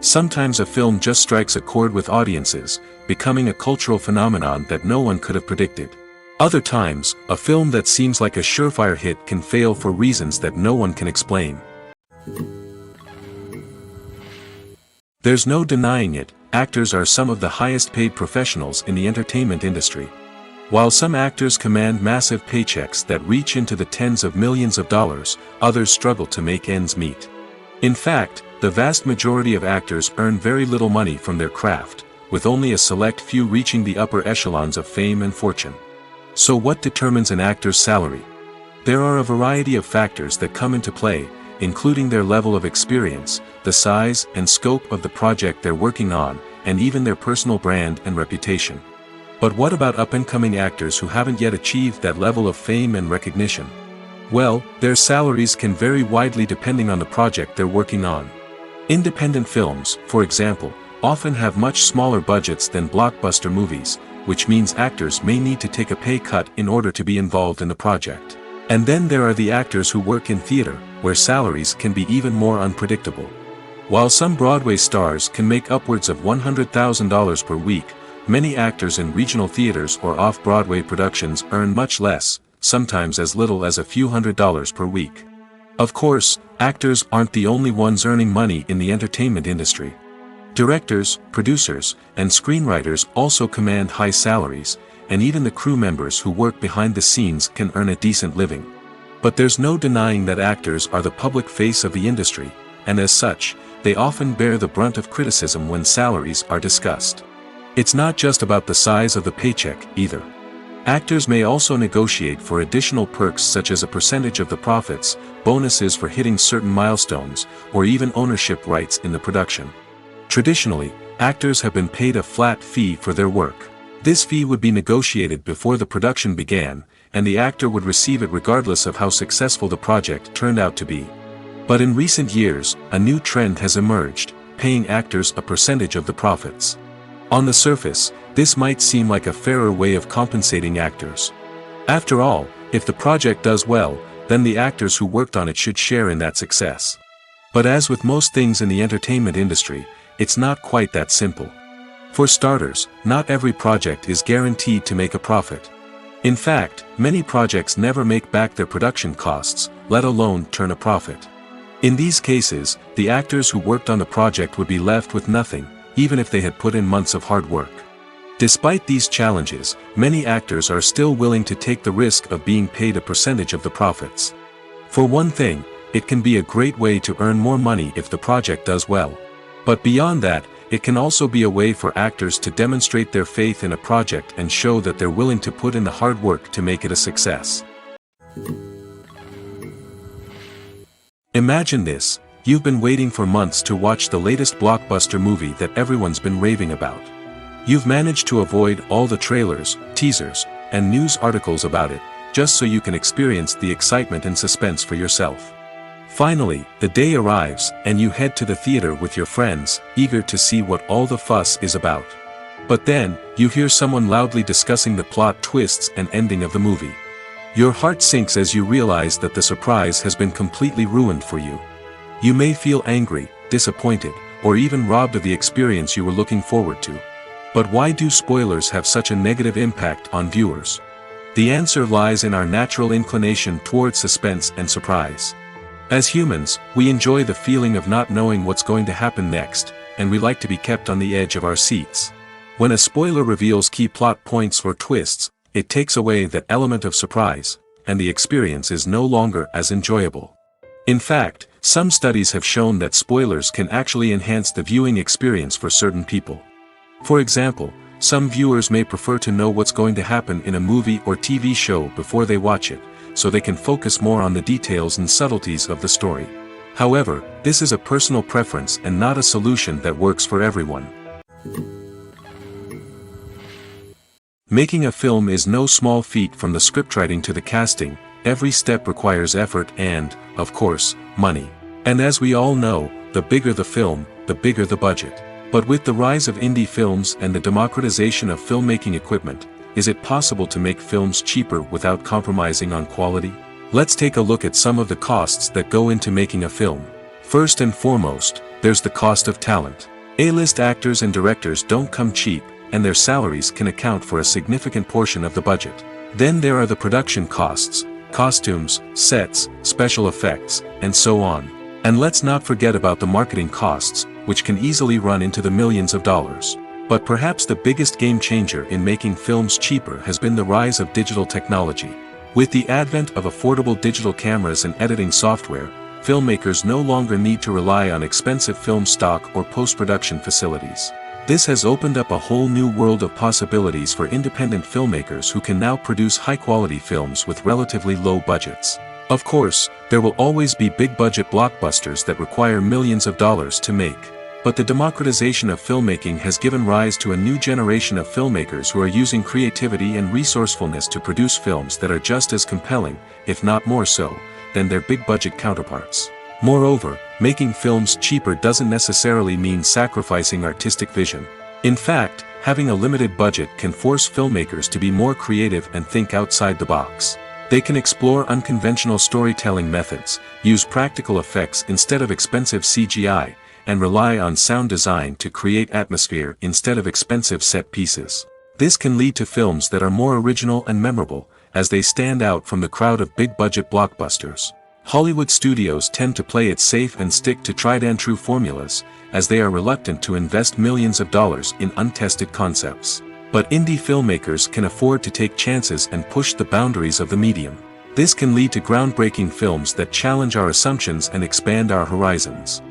Sometimes a film just strikes a chord with audiences, becoming a cultural phenomenon that no one could have predicted. Other times, a film that seems like a surefire hit can fail for reasons that no one can explain. There's no denying it, actors are some of the highest paid professionals in the entertainment industry. While some actors command massive paychecks that reach into the tens of millions of dollars, others struggle to make ends meet. In fact, the vast majority of actors earn very little money from their craft, with only a select few reaching the upper echelons of fame and fortune. So what determines an actor's salary? There are a variety of factors that come into play, including their level of experience, the size and scope of the project they're working on, and even their personal brand and reputation. But what about up-and-coming actors who haven't yet achieved that level of fame and recognition? Well, their salaries can vary widely depending on the project they're working on. Independent films, for example, often have much smaller budgets than blockbuster movies, which means actors may need to take a pay cut in order to be involved in the project. And then there are the actors who work in theater, where salaries can be even more unpredictable. While some Broadway stars can make upwards of $100,000 per week, many actors in regional theaters or off-Broadway productions earn much less, sometimes as little as a few $100s per week. Of course, actors aren't the only ones earning money in the entertainment industry. Directors, producers, and screenwriters also command high salaries, and even the crew members who work behind the scenes can earn a decent living. But there's no denying that actors are the public face of the industry, and as such, they often bear the brunt of criticism when salaries are discussed. It's not just about the size of the paycheck, either. Actors may also negotiate for additional perks such as a percentage of the profits, bonuses for hitting certain milestones, or even ownership rights in the production. Traditionally, actors have been paid a flat fee for their work. This fee would be negotiated before the production began, and the actor would receive it regardless of how successful the project turned out to be. But in recent years, a new trend has emerged, paying actors a percentage of the profits. On the surface, this might seem like a fairer way of compensating actors. After all, if the project does well, then the actors who worked on it should share in that success. But as with most things in the entertainment industry, it's not quite that simple. For starters, not every project is guaranteed to make a profit. In fact, many projects never make back their production costs, let alone turn a profit. In these cases, the actors who worked on the project would be left with nothing, even if they had put in months of hard work. Despite these challenges, many actors are still willing to take the risk of being paid a percentage of the profits. For one thing, it can be a great way to earn more money if the project does well. But beyond that, it can also be a way for actors to demonstrate their faith in a project and show that they're willing to put in the hard work to make it a success. Imagine this: you've been waiting for months to watch the latest blockbuster movie that everyone's been raving about. You've managed to avoid all the trailers, teasers, and news articles about it, just so you can experience the excitement and suspense for yourself. Finally, the day arrives, and you head to the theater with your friends, eager to see what all the fuss is about. But then, you hear someone loudly discussing the plot twists and ending of the movie. Your heart sinks as you realize that the surprise has been completely ruined for you. You may feel angry, disappointed, or even robbed of the experience you were looking forward to. But why do spoilers have such a negative impact on viewers? The answer lies in our natural inclination toward suspense and surprise. As humans, we enjoy the feeling of not knowing what's going to happen next, and we like to be kept on the edge of our seats. When a spoiler reveals key plot points or twists, it takes away that element of surprise, and the experience is no longer as enjoyable. In fact, some studies have shown that spoilers can actually enhance the viewing experience for certain people. For example, some viewers may prefer to know what's going to happen in a movie or TV show before they watch it, so they can focus more on the details and subtleties of the story. However, this is a personal preference and not a solution that works for everyone. Making a film is no small feat. From the scriptwriting to the casting, every step requires effort and, of course, money. And as we all know, the bigger the film, the bigger the budget. But with the rise of indie films and the democratization of filmmaking equipment, is it possible to make films cheaper without compromising on quality? Let's take a look at some of the costs that go into making a film. First and foremost, there's the cost of talent. A-list actors and directors don't come cheap, and their salaries can account for a significant portion of the budget. Then there are the production costs, costumes, sets, special effects, and so on. And let's not forget about the marketing costs, which can easily run into the millions of dollars. But perhaps the biggest game changer in making films cheaper has been the rise of digital technology. With the advent of affordable digital cameras and editing software, filmmakers no longer need to rely on expensive film stock or post-production facilities. This has opened up a whole new world of possibilities for independent filmmakers who can now produce high-quality films with relatively low budgets. Of course, there will always be big-budget blockbusters that require millions of dollars to make. But the democratization of filmmaking has given rise to a new generation of filmmakers who are using creativity and resourcefulness to produce films that are just as compelling, if not more so, than their big-budget counterparts. Moreover, making films cheaper doesn't necessarily mean sacrificing artistic vision. In fact, having a limited budget can force filmmakers to be more creative and think outside the box. They can explore unconventional storytelling methods, use practical effects instead of expensive CGI, and rely on sound design to create atmosphere instead of expensive set pieces. This can lead to films that are more original and memorable, as they stand out from the crowd of big-budget blockbusters. Hollywood studios tend to play it safe and stick to tried-and-true formulas, as they are reluctant to invest millions of dollars in untested concepts. But indie filmmakers can afford to take chances and push the boundaries of the medium. This can lead to groundbreaking films that challenge our assumptions and expand our horizons.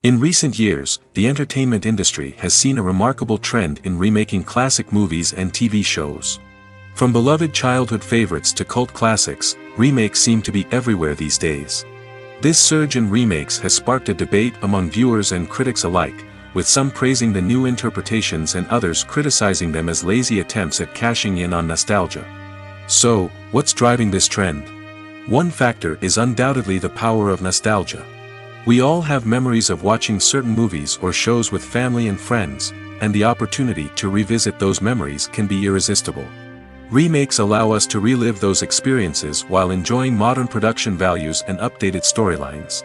In recent years, the entertainment industry has seen a remarkable trend in remaking classic movies and TV shows. From beloved childhood favorites to cult classics, remakes seem to be everywhere these days. This surge in remakes has sparked a debate among viewers and critics alike, with some praising the new interpretations and others criticizing them as lazy attempts at cashing in on nostalgia. So, what's driving this trend? One factor is undoubtedly the power of nostalgia. We all have memories of watching certain movies or shows with family and friends, and the opportunity to revisit those memories can be irresistible. Remakes allow us to relive those experiences while enjoying modern production values and updated storylines.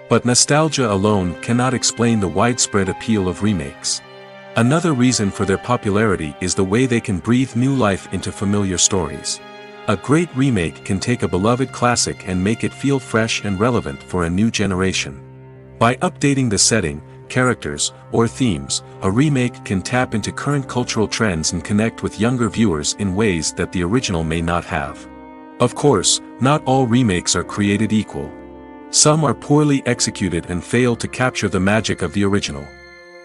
But nostalgia alone cannot explain the widespread appeal of remakes. Another reason for their popularity is the way they can breathe new life into familiar stories. A great remake can take a beloved classic and make it feel fresh and relevant for a new generation. By updating the setting, characters, or themes, a remake can tap into current cultural trends and connect with younger viewers in ways that the original may not have. Of course, not all remakes are created equal. Some are poorly executed and fail to capture the magic of the original.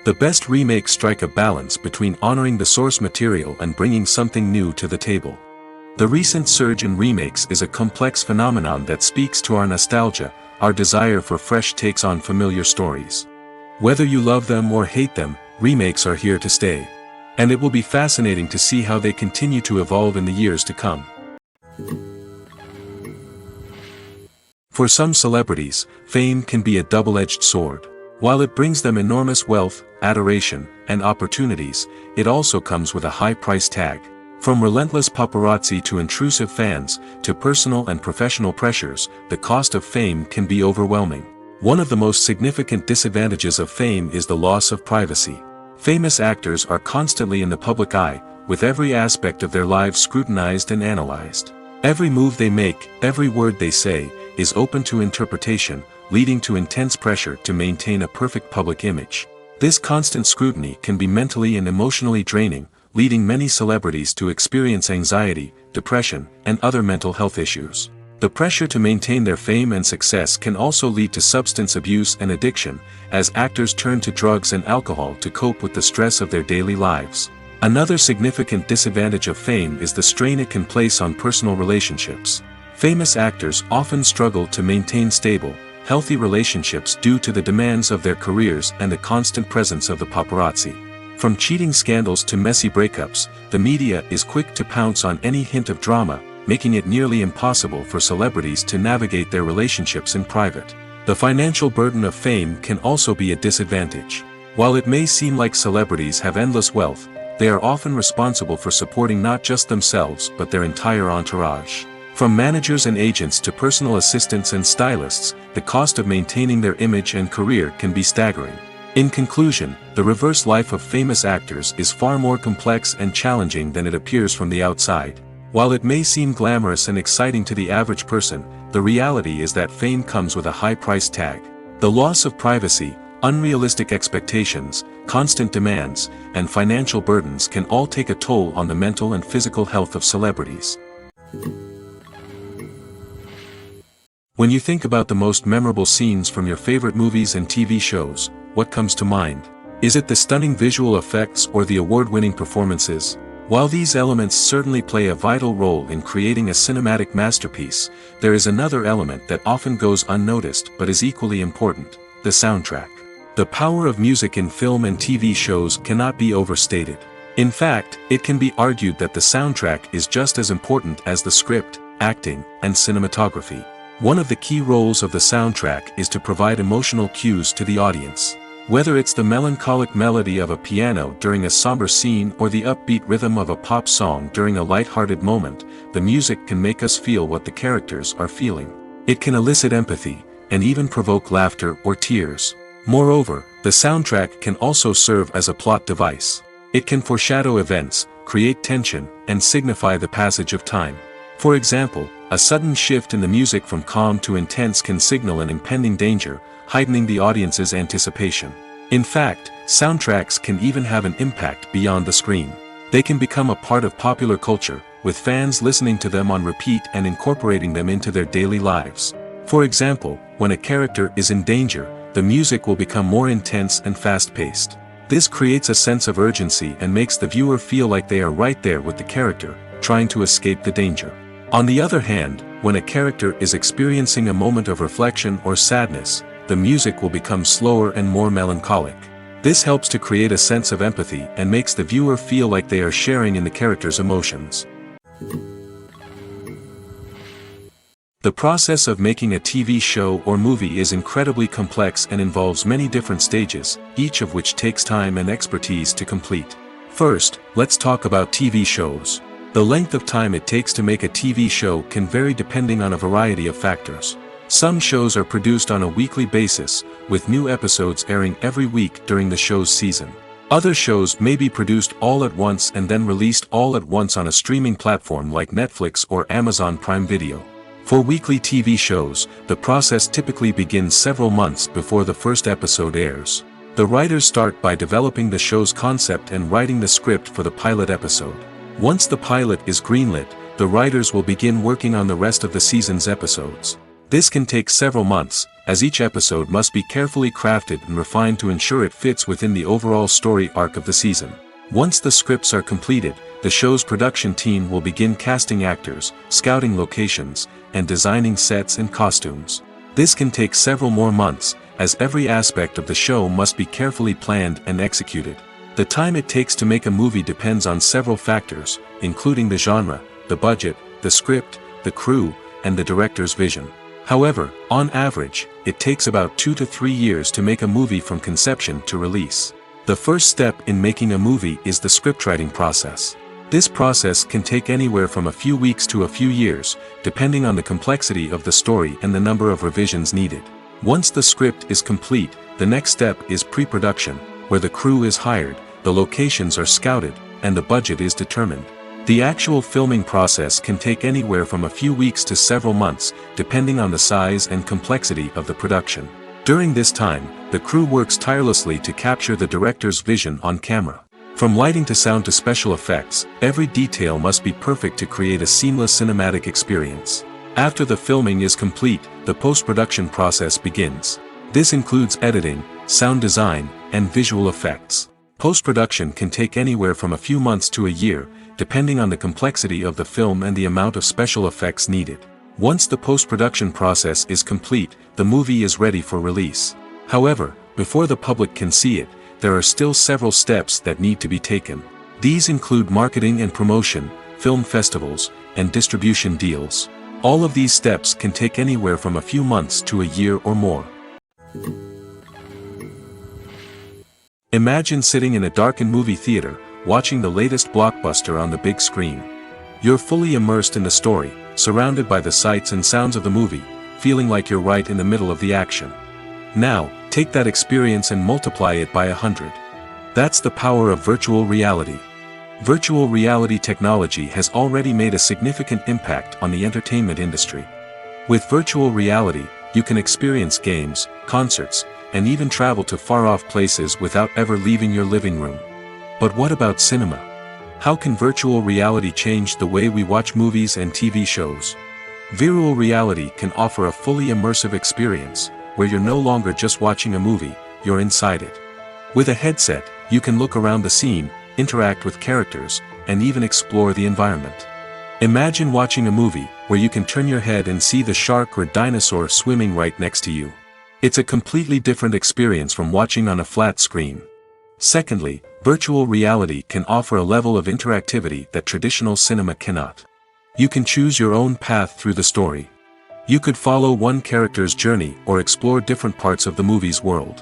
The best remakes strike a balance between honoring the source material and bringing something new to the table. The recent surge in remakes is a complex phenomenon that speaks to our nostalgia, our desire for fresh takes on familiar stories. Whether you love them or hate them, remakes are here to stay. And it will be fascinating to see how they continue to evolve in the years to come. For some celebrities, fame can be a double-edged sword. While it brings them enormous wealth, adoration, and opportunities, it also comes with a high price tag. From relentless paparazzi to intrusive fans, to personal and professional pressures, the cost of fame can be overwhelming. One of the most significant disadvantages of fame is the loss of privacy. Famous actors are constantly in the public eye, with every aspect of their lives scrutinized and analyzed. Every move they make, every word they say, is open to interpretation, leading to intense pressure to maintain a perfect public image. This constant scrutiny can be mentally and emotionally draining, leading many celebrities to experience anxiety, depression, and other mental health issues. The pressure to maintain their fame and success can also lead to substance abuse and addiction, as actors turn to drugs and alcohol to cope with the stress of their daily lives. Another significant disadvantage of fame is the strain it can place on personal relationships. Famous actors often struggle to maintain stable, healthy relationships due to the demands of their careers and the constant presence of the paparazzi. From cheating scandals to messy breakups, the media is quick to pounce on any hint of drama, making it nearly impossible for celebrities to navigate their relationships in private. The financial burden of fame can also be a disadvantage. While it may seem like celebrities have endless wealth, they are often responsible for supporting not just themselves but their entire entourage. From managers and agents to personal assistants and stylists, the cost of maintaining their image and career can be staggering. In conclusion, the reverse life of famous actors is far more complex and challenging than it appears from the outside. While it may seem glamorous and exciting to the average person, the reality is that fame comes with a high price tag. The loss of privacy, unrealistic expectations, constant demands, and financial burdens can all take a toll on the mental and physical health of celebrities. When you think about the most memorable scenes from your favorite movies and TV shows, what comes to mind? Is it the stunning visual effects or the award-winning performances? While these elements certainly play a vital role in creating a cinematic masterpiece, there is another element that often goes unnoticed but is equally important: the soundtrack. The power of music in film and TV shows cannot be overstated. In fact, it can be argued that the soundtrack is just as important as the script, acting, and cinematography. One of the key roles of the soundtrack is to provide emotional cues to the audience. Whether it's the melancholic melody of a piano during a somber scene or the upbeat rhythm of a pop song during a light-hearted moment, the music can make us feel what the characters are feeling. It can elicit empathy, and even provoke laughter or tears. Moreover, the soundtrack can also serve as a plot device. It can foreshadow events, create tension, and signify the passage of time. For example, a sudden shift in the music from calm to intense can signal an impending danger, heightening the audience's anticipation. In fact, soundtracks can even have an impact beyond the screen. They can become a part of popular culture, with fans listening to them on repeat and incorporating them into their daily lives. For example, when a character is in danger, the music will become more intense and fast-paced. This creates a sense of urgency and makes the viewer feel like they are right there with the character, trying to escape the danger. On the other hand, when a character is experiencing a moment of reflection or sadness, the music will become slower and more melancholic. This helps to create a sense of empathy and makes the viewer feel like they are sharing in the character's emotions. The process of making a TV show or movie is incredibly complex and involves many different stages, each of which takes time and expertise to complete. First, let's talk about TV shows. The length of time it takes to make a TV show can vary depending on a variety of factors. Some shows are produced on a weekly basis, with new episodes airing every week during the show's season. Other shows may be produced all at once and then released all at once on a streaming platform like Netflix or Amazon Prime Video. For weekly TV shows, the process typically begins several months before the first episode airs. The writers start by developing the show's concept and writing the script for the pilot episode. Once the pilot is greenlit, the writers will begin working on the rest of the season's episodes. This can take several months, as each episode must be carefully crafted and refined to ensure it fits within the overall story arc of the season. Once the scripts are completed, the show's production team will begin casting actors, scouting locations, and designing sets and costumes. This can take several more months, as every aspect of the show must be carefully planned and executed. The time it takes to make a movie depends on several factors, including the genre, the budget, the script, the crew, and the director's vision. However, on average, it takes about 2 to 3 years to make a movie from conception to release. The first step in making a movie is the scriptwriting process. This process can take anywhere from a few weeks to a few years, depending on the complexity of the story and the number of revisions needed. Once the script is complete, the next step is pre-production, where the crew is hired, the locations are scouted, and the budget is determined. The actual filming process can take anywhere from a few weeks to several months, depending on the size and complexity of the production. During this time, the crew works tirelessly to capture the director's vision on camera. From lighting to sound to special effects, every detail must be perfect to create a seamless cinematic experience. After the filming is complete, the post-production process begins. This includes editing, sound design, and visual effects. Post-production can take anywhere from a few months to a year, depending on the complexity of the film and the amount of special effects needed. Once the post-production process is complete, the movie is ready for release. However, before the public can see it, there are still several steps that need to be taken. These include marketing and promotion, film festivals, and distribution deals. All of these steps can take anywhere from a few months to a year or more. Imagine sitting in a darkened movie theater, watching the latest blockbuster on the big screen. You're fully immersed in the story, surrounded by the sights and sounds of the movie, feeling like you're right in the middle of the action. Now, take that experience and multiply it by 100. That's the power of virtual reality. Virtual reality technology has already made a significant impact on the entertainment industry. With virtual reality, you can experience games, concerts, and even travel to far-off places without ever leaving your living room. But what about cinema? How can virtual reality change the way we watch movies and TV shows? Virtual reality can offer a fully immersive experience, where you're no longer just watching a movie, you're inside it. With a headset, you can look around the scene, interact with characters, and even explore the environment. Imagine watching a movie where you can turn your head and see the shark or dinosaur swimming right next to you. It's a completely different experience from watching on a flat screen. Secondly, virtual reality can offer a level of interactivity that traditional cinema cannot. You can choose your own path through the story. You could follow one character's journey or explore different parts of the movie's world.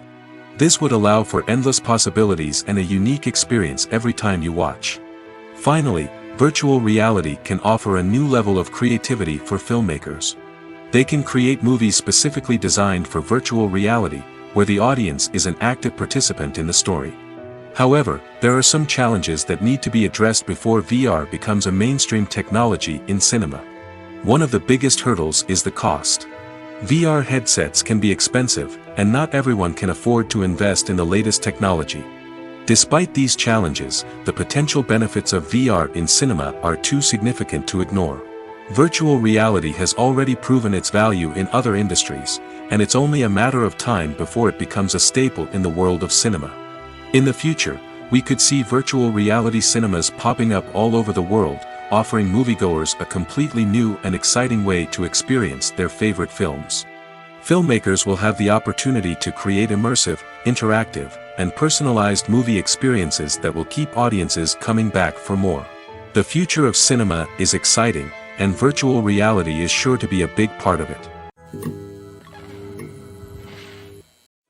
This would allow for endless possibilities and a unique experience every time you watch. Finally, virtual reality can offer a new level of creativity for filmmakers. They can create movies specifically designed for virtual reality, where the audience is an active participant in the story. However, there are some challenges that need to be addressed before VR becomes a mainstream technology in cinema. One of the biggest hurdles is the cost. VR headsets can be expensive, and not everyone can afford to invest in the latest technology. Despite these challenges, the potential benefits of VR in cinema are too significant to ignore. Virtual reality has already proven its value in other industries, and it's only a matter of time before it becomes a staple in the world of cinema. In the future, we could see virtual reality cinemas popping up all over the world, offering moviegoers a completely new and exciting way to experience their favorite films. Filmmakers will have the opportunity to create immersive, interactive, and personalized movie experiences that will keep audiences coming back for more. The future of cinema is exciting, and virtual reality is sure to be a big part of it.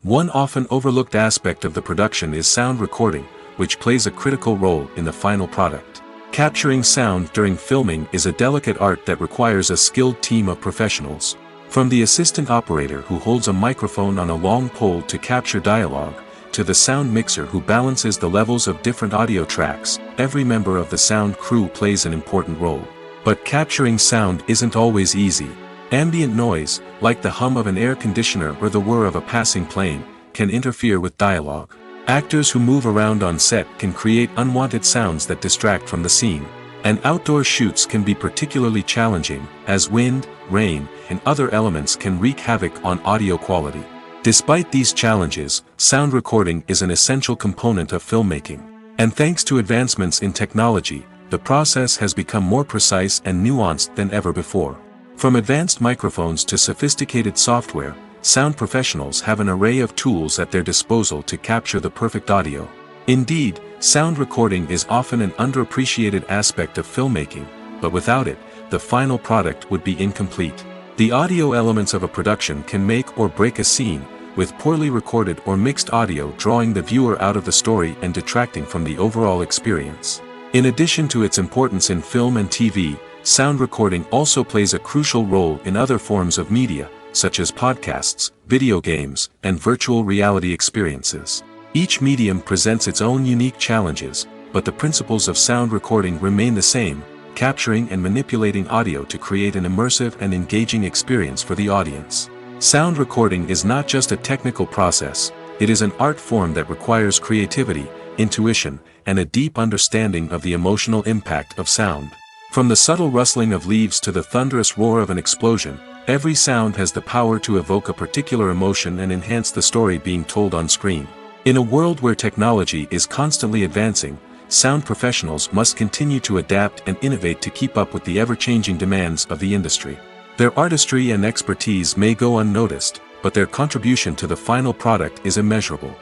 One often overlooked aspect of the production is sound recording, which plays a critical role in the final product. Capturing sound during filming is a delicate art that requires a skilled team of professionals. From the assistant operator who holds a microphone on a long pole to capture dialogue, to the sound mixer who balances the levels of different audio tracks, every member of the sound crew plays an important role. But capturing sound isn't always easy. Ambient noise, like the hum of an air conditioner or the whir of a passing plane, can interfere with dialogue. Actors who move around on set can create unwanted sounds that distract from the scene. And outdoor shoots can be particularly challenging, as wind, rain, and other elements can wreak havoc on audio quality. Despite these challenges, sound recording is an essential component of filmmaking. And thanks to advancements in technology, the process has become more precise and nuanced than ever before. From advanced microphones to sophisticated software, sound professionals have an array of tools at their disposal to capture the perfect audio. Indeed, sound recording is often an underappreciated aspect of filmmaking, but without it, the final product would be incomplete. The audio elements of a production can make or break a scene, with poorly recorded or mixed audio drawing the viewer out of the story and detracting from the overall experience. In addition to its importance in film and TV, sound recording also plays a crucial role in other forms of media, such as podcasts, video games, and virtual reality experiences. Each medium presents its own unique challenges, but the principles of sound recording remain the same, capturing and manipulating audio to create an immersive and engaging experience for the audience. Sound recording is not just a technical process, it is an art form that requires creativity, intuition, and a deep understanding of the emotional impact of sound. From the subtle rustling of leaves to the thunderous roar of an explosion, every sound has the power to evoke a particular emotion and enhance the story being told on screen. In a world where technology is constantly advancing, sound professionals must continue to adapt and innovate to keep up with the ever-changing demands of the industry. Their artistry and expertise may go unnoticed, but their contribution to the final product is immeasurable.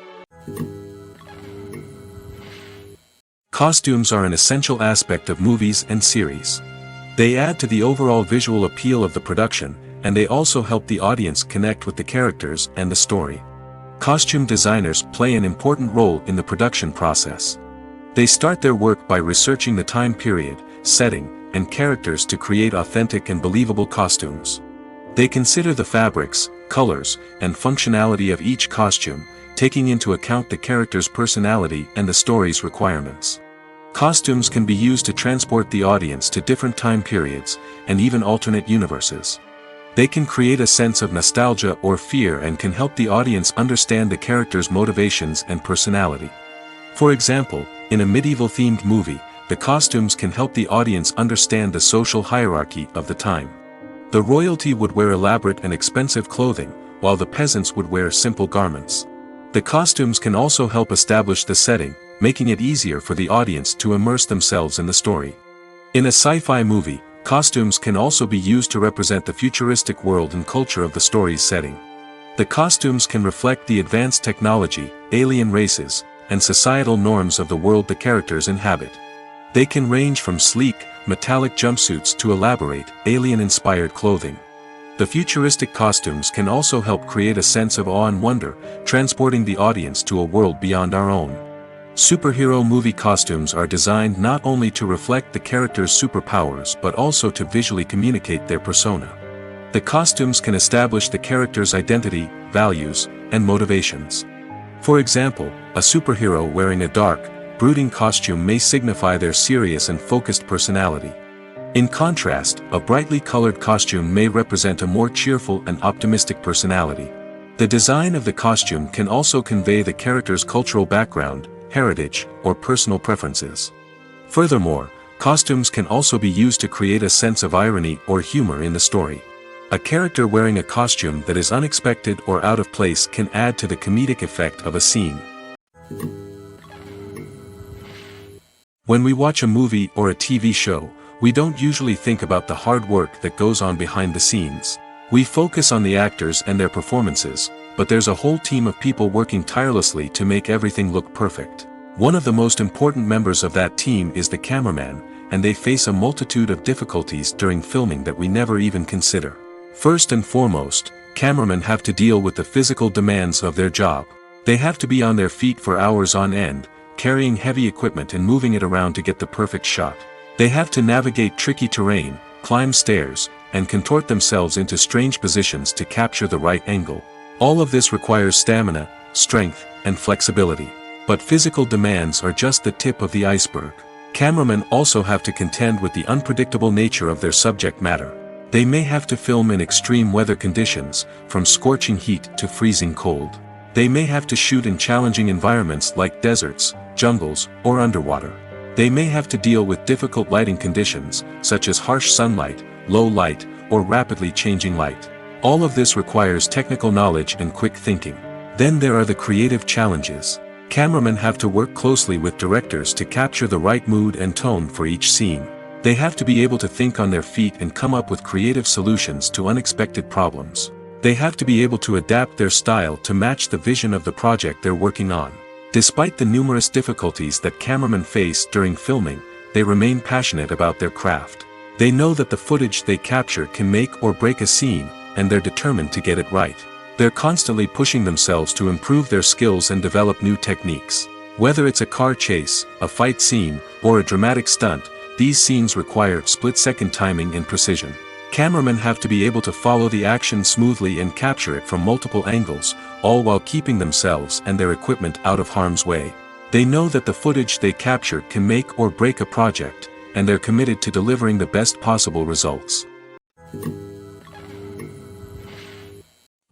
Costumes are an essential aspect of movies and series. They add to the overall visual appeal of the production, and they also help the audience connect with the characters and the story. Costume designers play an important role in the production process. They start their work by researching the time period, setting, and characters to create authentic and believable costumes. They consider the fabrics, colors, and functionality of each costume, taking into account the character's personality and the story's requirements. Costumes can be used to transport the audience to different time periods, and even alternate universes. They can create a sense of nostalgia or fear and can help the audience understand the character's motivations and personality. For example, in a medieval-themed movie, the costumes can help the audience understand the social hierarchy of the time. The royalty would wear elaborate and expensive clothing, while the peasants would wear simple garments. The costumes can also help establish the setting, making it easier for the audience to immerse themselves in the story. In a sci-fi movie, costumes can also be used to represent the futuristic world and culture of the story's setting. The costumes can reflect the advanced technology, alien races, and societal norms of the world the characters inhabit. They can range from sleek, metallic jumpsuits to elaborate, alien-inspired clothing. The futuristic costumes can also help create a sense of awe and wonder, transporting the audience to a world beyond our own. Superhero movie costumes are designed not only to reflect the character's superpowers but also to visually communicate their persona. The costumes can establish the character's identity, values, and motivations. For example, a superhero wearing a dark, brooding costume may signify their serious and focused personality. In contrast, a brightly colored costume may represent a more cheerful and optimistic personality. The design of the costume can also convey the character's cultural background, heritage, or personal preferences. Furthermore, costumes can also be used to create a sense of irony or humor in the story. A character wearing a costume that is unexpected or out of place can add to the comedic effect of a scene. When we watch a movie or a TV show, we don't usually think about the hard work that goes on behind the scenes. We focus on the actors and their performances, but there's a whole team of people working tirelessly to make everything look perfect. One of the most important members of that team is the cameraman, and they face a multitude of difficulties during filming that we never even consider. First and foremost, cameramen have to deal with the physical demands of their job. They have to be on their feet for hours on end, carrying heavy equipment and moving it around to get the perfect shot. They have to navigate tricky terrain, climb stairs, and contort themselves into strange positions to capture the right angle. All of this requires stamina, strength, and flexibility. But physical demands are just the tip of the iceberg. Cameramen also have to contend with the unpredictable nature of their subject matter. They may have to film in extreme weather conditions, from scorching heat to freezing cold. They may have to shoot in challenging environments like deserts, jungles, or underwater. They may have to deal with difficult lighting conditions, such as harsh sunlight, low light, or rapidly changing light. All of this requires technical knowledge and quick thinking. Then there are the creative challenges. Cameramen have to work closely with directors to capture the right mood and tone for each scene. They have to be able to think on their feet and come up with creative solutions to unexpected problems. They have to be able to adapt their style to match the vision of the project they're working on. Despite the numerous difficulties that cameramen face during filming, they remain passionate about their craft. They know that the footage they capture can make or break a scene, and they're determined to get it right. They're constantly pushing themselves to improve their skills and develop new techniques. Whether it's a car chase, a fight scene, or a dramatic stunt, these scenes require split-second timing and precision. Cameramen have to be able to follow the action smoothly and capture it from multiple angles, all while keeping themselves and their equipment out of harm's way. They know that the footage they capture can make or break a project, and they're committed to delivering the best possible results.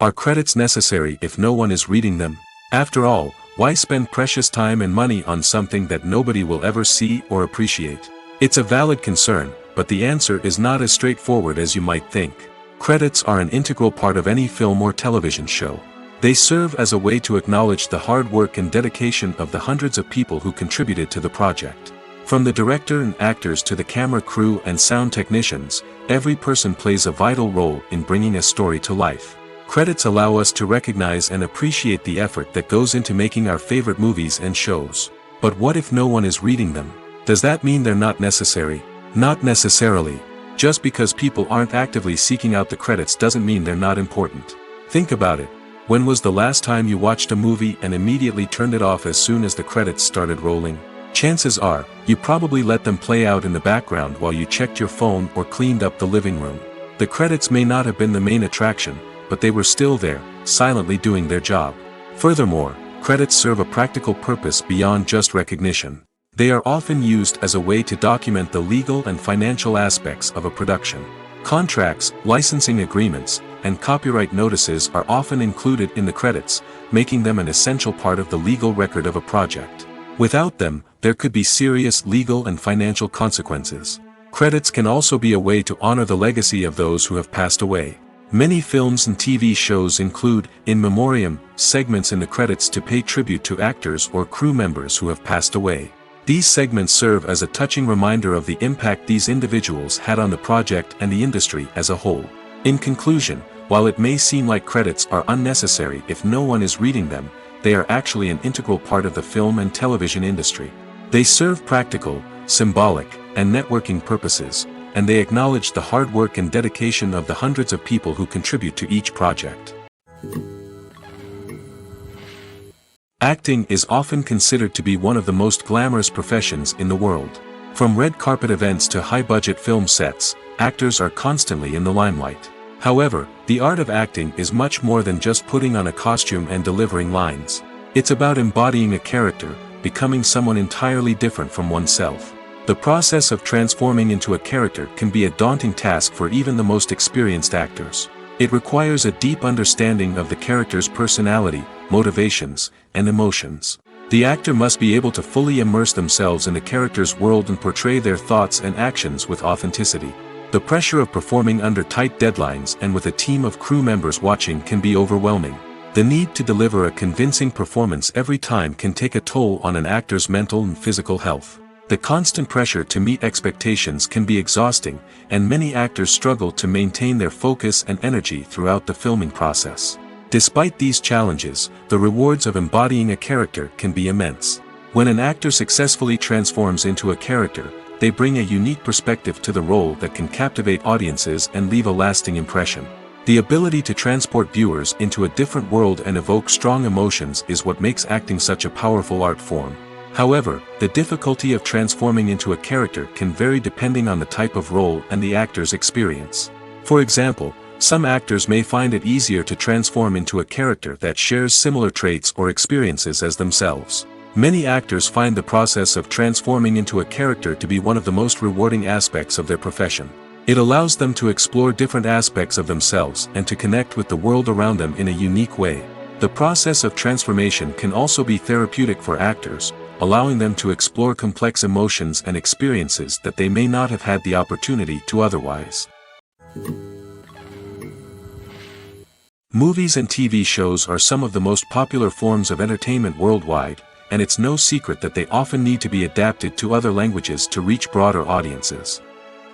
Are credits necessary if no one is reading them? After all, why spend precious time and money on something that nobody will ever see or appreciate? It's a valid concern, but the answer is not as straightforward as you might think. Credits are an integral part of any film or television show. They serve as a way to acknowledge the hard work and dedication of the hundreds of people who contributed to the project. From the director and actors to the camera crew and sound technicians, every person plays a vital role in bringing a story to life. Credits allow us to recognize and appreciate the effort that goes into making our favorite movies and shows. But what if no one is reading them? Does that mean they're not necessary? Not necessarily. Just because people aren't actively seeking out the credits doesn't mean they're not important. Think about it. When was the last time you watched a movie and immediately turned it off as soon as the credits started rolling? Chances are, you probably let them play out in the background while you checked your phone or cleaned up the living room. The credits may not have been the main attraction, but they were still there, silently doing their job. Furthermore, credits serve a practical purpose beyond just recognition. They are often used as a way to document the legal and financial aspects of a production. Contracts, licensing agreements, and copyright notices are often included in the credits, making them an essential part of the legal record of a project. Without them, there could be serious legal and financial consequences. Credits can also be a way to honor the legacy of those who have passed away. Many films and TV shows include, in memoriam, segments in the credits to pay tribute to actors or crew members who have passed away. These segments serve as a touching reminder of the impact these individuals had on the project and the industry as a whole. In conclusion, while it may seem like credits are unnecessary if no one is reading them, they are actually an integral part of the film and television industry. They serve practical, symbolic, and networking purposes, and they acknowledge the hard work and dedication of the hundreds of people who contribute to each project. Acting is often considered to be one of the most glamorous professions in the world. From red carpet events to high-budget film sets, actors are constantly in the limelight. However, the art of acting is much more than just putting on a costume and delivering lines. It's about embodying a character, becoming someone entirely different from oneself. The process of transforming into a character can be a daunting task for even the most experienced actors. It requires a deep understanding of the character's personality, motivations, and emotions. The actor must be able to fully immerse themselves in the character's world and portray their thoughts and actions with authenticity. The pressure of performing under tight deadlines and with a team of crew members watching can be overwhelming. The need to deliver a convincing performance every time can take a toll on an actor's mental and physical health. The constant pressure to meet expectations can be exhausting, and many actors struggle to maintain their focus and energy throughout the filming process. Despite these challenges, the rewards of embodying a character can be immense. When an actor successfully transforms into a character, they bring a unique perspective to the role that can captivate audiences and leave a lasting impression. The ability to transport viewers into a different world and evoke strong emotions is what makes acting such a powerful art form. However, the difficulty of transforming into a character can vary depending on the type of role and the actor's experience. For example, some actors may find it easier to transform into a character that shares similar traits or experiences as themselves. Many actors find the process of transforming into a character to be one of the most rewarding aspects of their profession. It allows them to explore different aspects of themselves and to connect with the world around them in a unique way. The process of transformation can also be therapeutic for actors, allowing them to explore complex emotions and experiences that they may not have had the opportunity to otherwise. Movies and TV shows are some of the most popular forms of entertainment worldwide, and it's no secret that they often need to be adapted to other languages to reach broader audiences.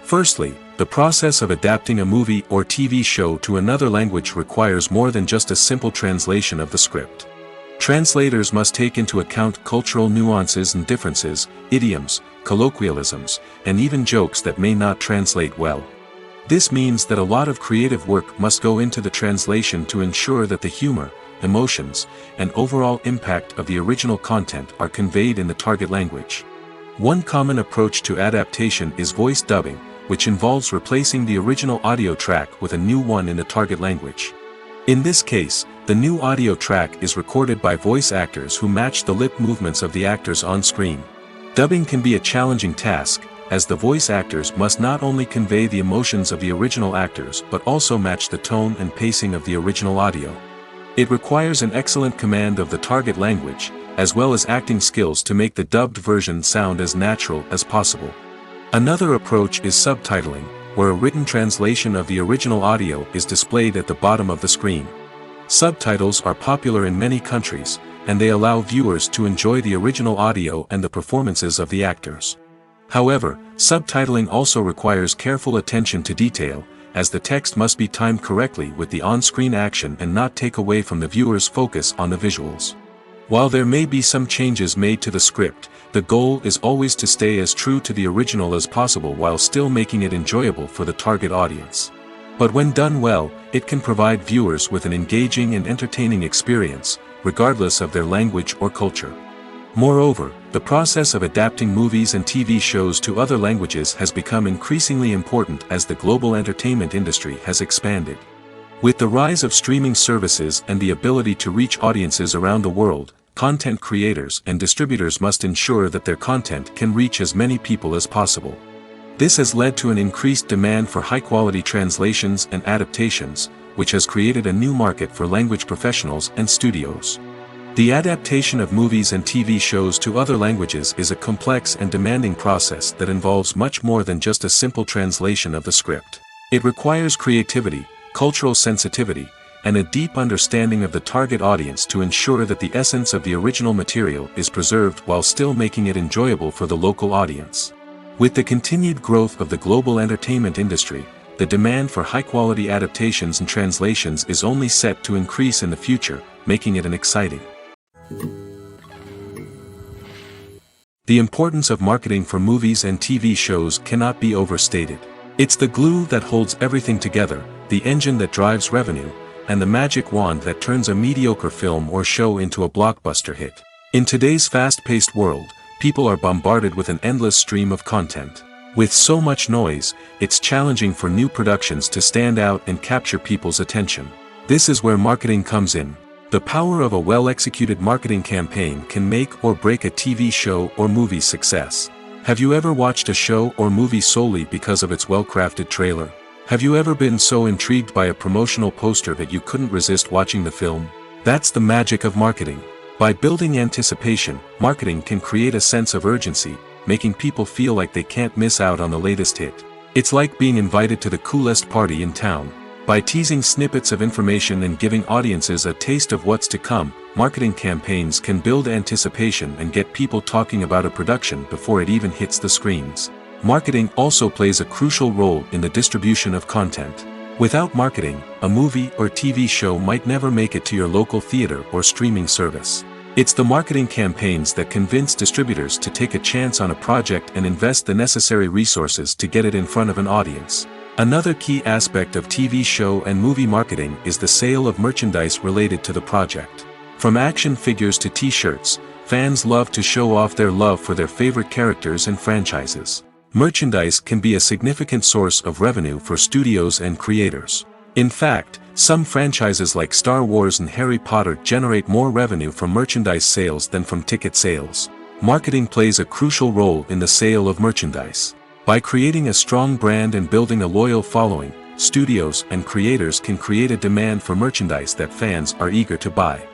Firstly, the process of adapting a movie or TV show to another language requires more than just a simple translation of the script. Translators must take into account cultural nuances and differences, idioms, colloquialisms, and even jokes that may not translate well. This means that a lot of creative work must go into the translation to ensure that the humor, emotions, and overall impact of the original content are conveyed in the target language. One common approach to adaptation is voice dubbing, which involves replacing the original audio track with a new one in the target language. In this case, the new audio track is recorded by voice actors who match the lip movements of the actors on screen. Dubbing can be a challenging task, as the voice actors must not only convey the emotions of the original actors but also match the tone and pacing of the original audio. It requires an excellent command of the target language, as well as acting skills to make the dubbed version sound as natural as possible. Another approach is subtitling, where a written translation of the original audio is displayed at the bottom of the screen. Subtitles are popular in many countries, and they allow viewers to enjoy the original audio and the performances of the actors. However, subtitling also requires careful attention to detail, as the text must be timed correctly with the on-screen action and not take away from the viewer's focus on the visuals. While there may be some changes made to the script, the goal is always to stay as true to the original as possible while still making it enjoyable for the target audience. But when done well, it can provide viewers with an engaging and entertaining experience, regardless of their language or culture. Moreover, the process of adapting movies and TV shows to other languages has become increasingly important as the global entertainment industry has expanded. With the rise of streaming services and the ability to reach audiences around the world, content creators and distributors must ensure that their content can reach as many people as possible. This has led to an increased demand for high-quality translations and adaptations, which has created a new market for language professionals and studios. The adaptation of movies and TV shows to other languages is a complex and demanding process that involves much more than just a simple translation of the script. It requires creativity, cultural sensitivity, and a deep understanding of the target audience to ensure that the essence of the original material is preserved while still making it enjoyable for the local audience. With the continued growth of the global entertainment industry, the demand for high-quality adaptations and translations is only set to increase in the future, making it an exciting. The importance of marketing for movies and TV shows cannot be overstated. It's the glue that holds everything together, the engine that drives revenue, and the magic wand that turns a mediocre film or show into a blockbuster hit. In today's fast-paced world, people are bombarded with an endless stream of content. With so much noise, it's challenging for new productions to stand out and capture people's attention. This is where marketing comes in. The power of a well-executed marketing campaign can make or break a TV show or movie's success. Have you ever watched a show or movie solely because of its well-crafted trailer? Have you ever been so intrigued by a promotional poster that you couldn't resist watching the film? That's the magic of marketing. By building anticipation, marketing can create a sense of urgency, making people feel like they can't miss out on the latest hit. It's like being invited to the coolest party in town. By teasing snippets of information and giving audiences a taste of what's to come, marketing campaigns can build anticipation and get people talking about a production before it even hits the screens. Marketing also plays a crucial role in the distribution of content. Without marketing, a movie or TV show might never make it to your local theater or streaming service. It's the marketing campaigns that convince distributors to take a chance on a project and invest the necessary resources to get it in front of an audience. Another key aspect of TV show and movie marketing is the sale of merchandise related to the project. From action figures to t-shirts, fans love to show off their love for their favorite characters and franchises. Merchandise can be a significant source of revenue for studios and creators. In fact, some franchises like Star Wars and Harry Potter generate more revenue from merchandise sales than from ticket sales. Marketing plays a crucial role in the sale of merchandise. By creating a strong brand and building a loyal following, studios and creators can create a demand for merchandise that fans are eager to buy.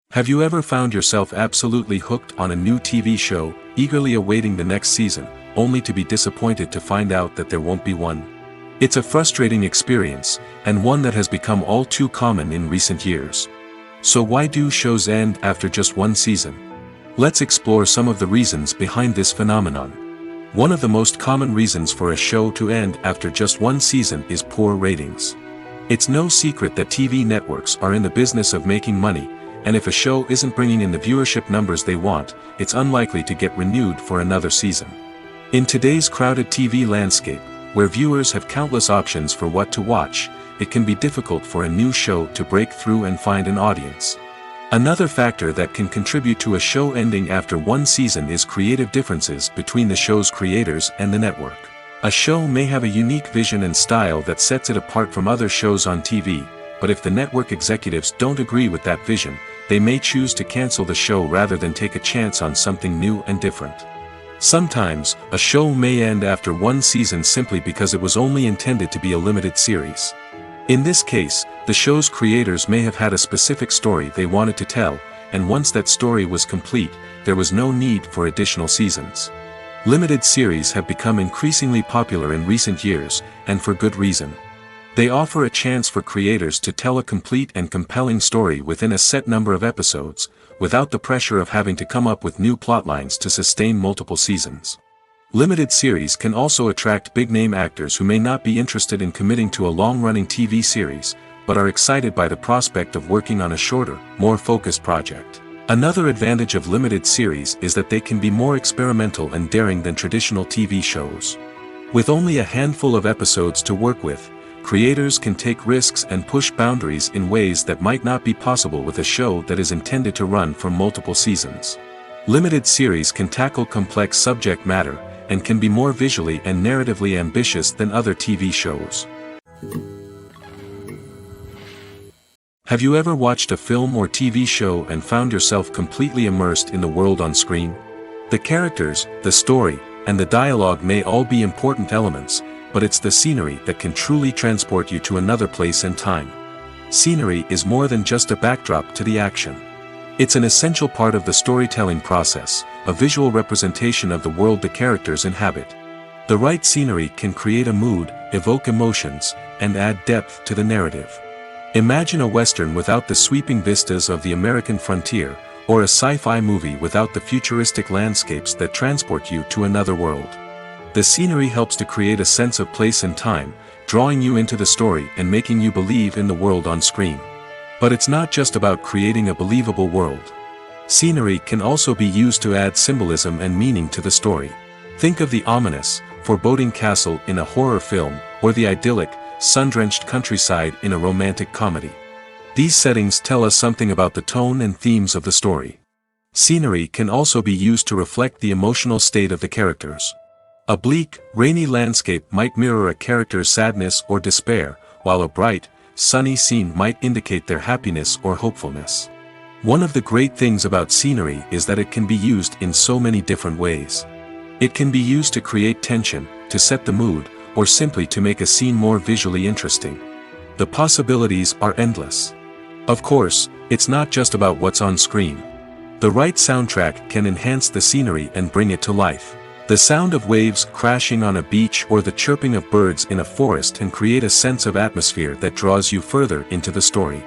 Have you ever found yourself absolutely hooked on a new TV show, eagerly awaiting the next season, only to be disappointed to find out that there won't be one? It's a frustrating experience, and one that has become all too common in recent years. So why do shows end after just one season? Let's explore some of the reasons behind this phenomenon. One of the most common reasons for a show to end after just one season is poor ratings. It's no secret that TV networks are in the business of making money, and if a show isn't bringing in the viewership numbers they want, it's unlikely to get renewed for another season. In today's crowded TV landscape, where viewers have countless options for what to watch, it can be difficult for a new show to break through and find an audience. Another factor that can contribute to a show ending after one season is creative differences between the show's creators and the network. A show may have a unique vision and style that sets it apart from other shows on TV, but if the network executives don't agree with that vision, they may choose to cancel the show rather than take a chance on something new and different. Sometimes, a show may end after one season simply because it was only intended to be a limited series. In this case, the show's creators may have had a specific story they wanted to tell, and once that story was complete, there was no need for additional seasons. Limited series have become increasingly popular in recent years, and for good reason. They offer a chance for creators to tell a complete and compelling story within a set number of episodes, without the pressure of having to come up with new plotlines to sustain multiple seasons. Limited series can also attract big-name actors who may not be interested in committing to a long-running TV series, but are excited by the prospect of working on a shorter, more focused project. Another advantage of limited series is that they can be more experimental and daring than traditional TV shows. With only a handful of episodes to work with, creators can take risks and push boundaries in ways that might not be possible with a show that is intended to run for multiple seasons. Limited series can tackle complex subject matter, and can be more visually and narratively ambitious than other TV shows. Have you ever watched a film or TV show and found yourself completely immersed in the world on screen? The characters, the story, and the dialogue may all be important elements, but it's the scenery that can truly transport you to another place and time. Scenery is more than just a backdrop to the action. It's an essential part of the storytelling process, a visual representation of the world the characters inhabit. The right scenery can create a mood, evoke emotions, and add depth to the narrative. Imagine a Western without the sweeping vistas of the American frontier, or a sci-fi movie without the futuristic landscapes that transport you to another world. The scenery helps to create a sense of place and time, drawing you into the story and making you believe in the world on screen. But it's not just about creating a believable world. Scenery can also be used to add symbolism and meaning to the story. Think of the ominous, foreboding castle in a horror film, or the idyllic, sun-drenched countryside in a romantic comedy. These settings tell us something about the tone and themes of the story. Scenery can also be used to reflect the emotional state of the characters. A bleak, rainy landscape might mirror a character's sadness or despair, while a bright, sunny scene might indicate their happiness or hopefulness. One of the great things about scenery is that it can be used in so many different ways. It can be used to create tension, to set the mood, or simply to make a scene more visually interesting. The possibilities are endless. Of course, it's not just about what's on screen. The right soundtrack can enhance the scenery and bring it to life. The sound of waves crashing on a beach or the chirping of birds in a forest can create a sense of atmosphere that draws you further into the story.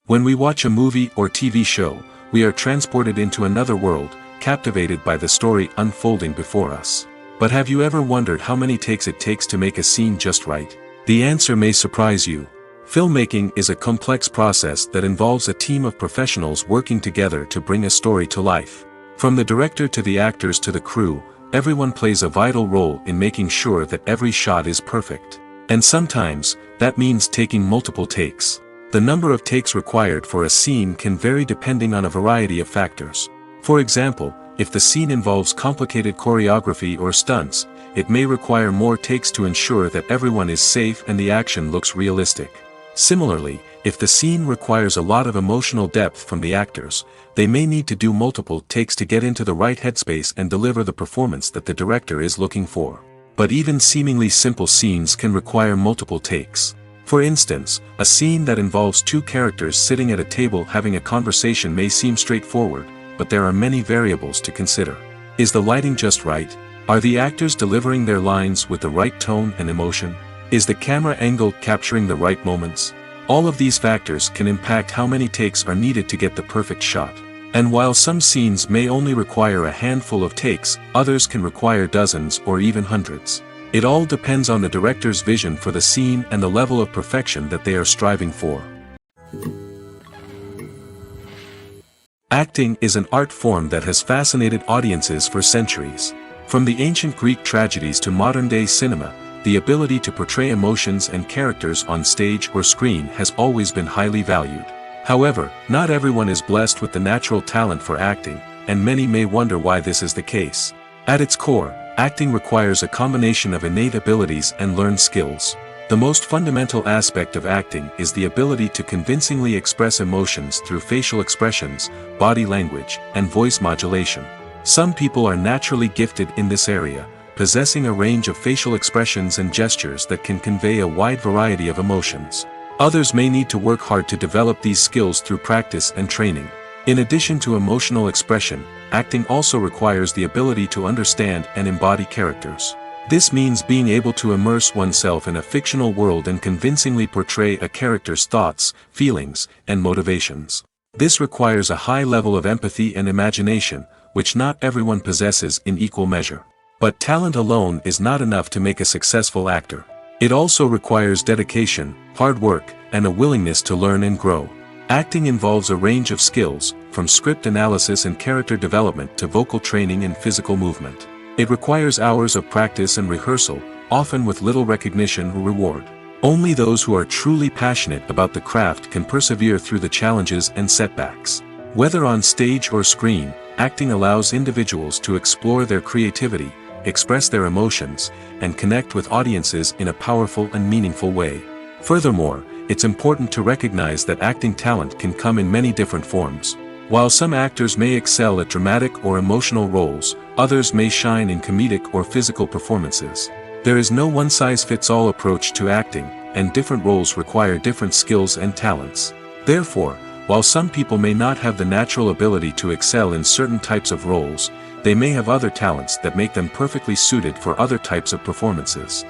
When we watch a movie or TV show, we are transported into another world, captivated by the story unfolding before us. But have you ever wondered how many takes it takes to make a scene just right? The answer may surprise you. Filmmaking is a complex process that involves a team of professionals working together to bring a story to life. From the director to the actors to the crew, everyone plays a vital role in making sure that every shot is perfect. And sometimes, that means taking multiple takes. The number of takes required for a scene can vary depending on a variety of factors. For example, if the scene involves complicated choreography or stunts, it may require more takes to ensure that everyone is safe and the action looks realistic. Similarly, if the scene requires a lot of emotional depth from the actors, they may need to do multiple takes to get into the right headspace and deliver the performance that the director is looking for. But even seemingly simple scenes can require multiple takes. For instance, a scene that involves two characters sitting at a table having a conversation may seem straightforward, but there are many variables to consider. Is the lighting just right? Are the actors delivering their lines with the right tone and emotion? Is the camera angle capturing the right moments? All of these factors can impact how many takes are needed to get the perfect shot. And while some scenes may only require a handful of takes, others can require dozens or even hundreds. It all depends on the director's vision for the scene and the level of perfection that they are striving for. Acting is an art form that has fascinated audiences for centuries. From the ancient Greek tragedies to modern-day cinema, the ability to portray emotions and characters on stage or screen has always been highly valued. However, not everyone is blessed with the natural talent for acting, and many may wonder why this is the case. At its core, acting requires a combination of innate abilities and learned skills. The most fundamental aspect of acting is the ability to convincingly express emotions through facial expressions, body language, and voice modulation. Some people are naturally gifted in this area, possessing a range of facial expressions and gestures that can convey a wide variety of emotions. Others may need to work hard to develop these skills through practice and training. In addition to emotional expression, acting also requires the ability to understand and embody characters. This means being able to immerse oneself in a fictional world and convincingly portray a character's thoughts, feelings, and motivations. This requires a high level of empathy and imagination, which not everyone possesses in equal measure. But talent alone is not enough to make a successful actor. It also requires dedication, hard work, and a willingness to learn and grow. Acting involves a range of skills, from script analysis and character development to vocal training and physical movement. It requires hours of practice and rehearsal, often with little recognition or reward. Only those who are truly passionate about the craft can persevere through the challenges and setbacks. Whether on stage or screen, acting allows individuals to explore their creativity, express their emotions, and connect with audiences in a powerful and meaningful way. Furthermore, it's important to recognize that acting talent can come in many different forms. While some actors may excel at dramatic or emotional roles, others may shine in comedic or physical performances. There is no one-size-fits-all approach to acting, and different roles require different skills and talents. Therefore, while some people may not have the natural ability to excel in certain types of roles, they may have other talents that make them perfectly suited for other types of performances.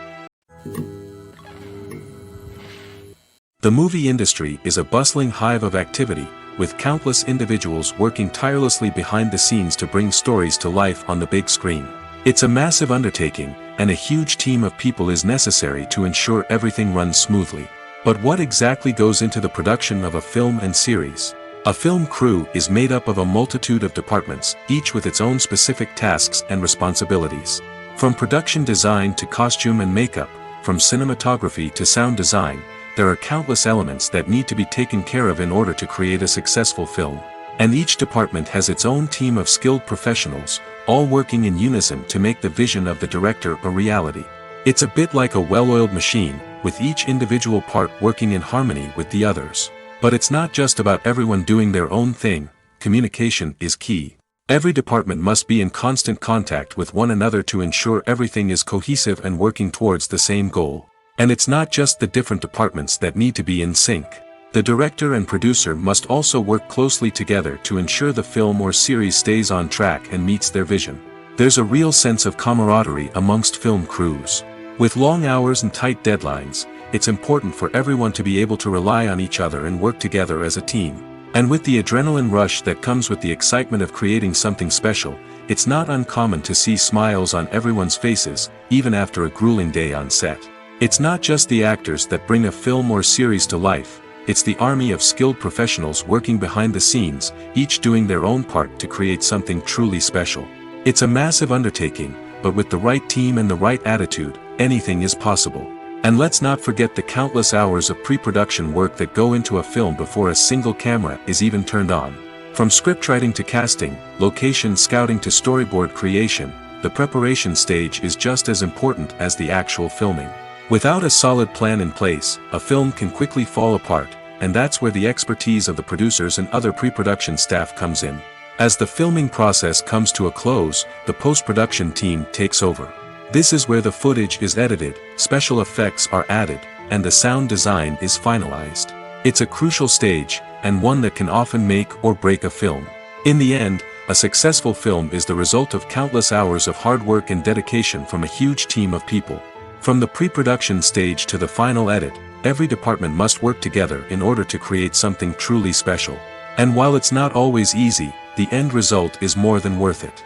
The movie industry is a bustling hive of activity, with countless individuals working tirelessly behind the scenes to bring stories to life on the big screen. It's a massive undertaking, and a huge team of people is necessary to ensure everything runs smoothly. But what exactly goes into the production of a film and series? A film crew is made up of a multitude of departments, each with its own specific tasks and responsibilities. From production design to costume and makeup, from cinematography to sound design, there are countless elements that need to be taken care of in order to create a successful film. And each department has its own team of skilled professionals, all working in unison to make the vision of the director a reality. It's a bit like a well-oiled machine, with each individual part working in harmony with the others. But it's not just about everyone doing their own thing. Communication is key. Every department must be in constant contact with one another to ensure everything is cohesive and working towards the same goal. And it's not just the different departments that need to be in sync. The director and producer must also work closely together to ensure the film or series stays on track and meets their vision. There's a real sense of camaraderie amongst film crews. With long hours and tight deadlines, it's important for everyone to be able to rely on each other and work together as a team. And with the adrenaline rush that comes with the excitement of creating something special, it's not uncommon to see smiles on everyone's faces, even after a grueling day on set. It's not just the actors that bring a film or series to life, it's the army of skilled professionals working behind the scenes, each doing their own part to create something truly special. It's a massive undertaking, but with the right team and the right attitude, anything is possible. And let's not forget the countless hours of pre-production work that go into a film before a single camera is even turned on. From scriptwriting to casting, location scouting to storyboard creation, the preparation stage is just as important as the actual filming. Without a solid plan in place, a film can quickly fall apart, and that's where the expertise of the producers and other pre-production staff comes in. As the filming process comes to a close, the post-production team takes over. This is where the footage is edited, special effects are added, and the sound design is finalized. It's a crucial stage, and one that can often make or break a film. In the end, a successful film is the result of countless hours of hard work and dedication from a huge team of people. From the pre-production stage to the final edit, every department must work together in order to create something truly special. And while it's not always easy, the end result is more than worth it.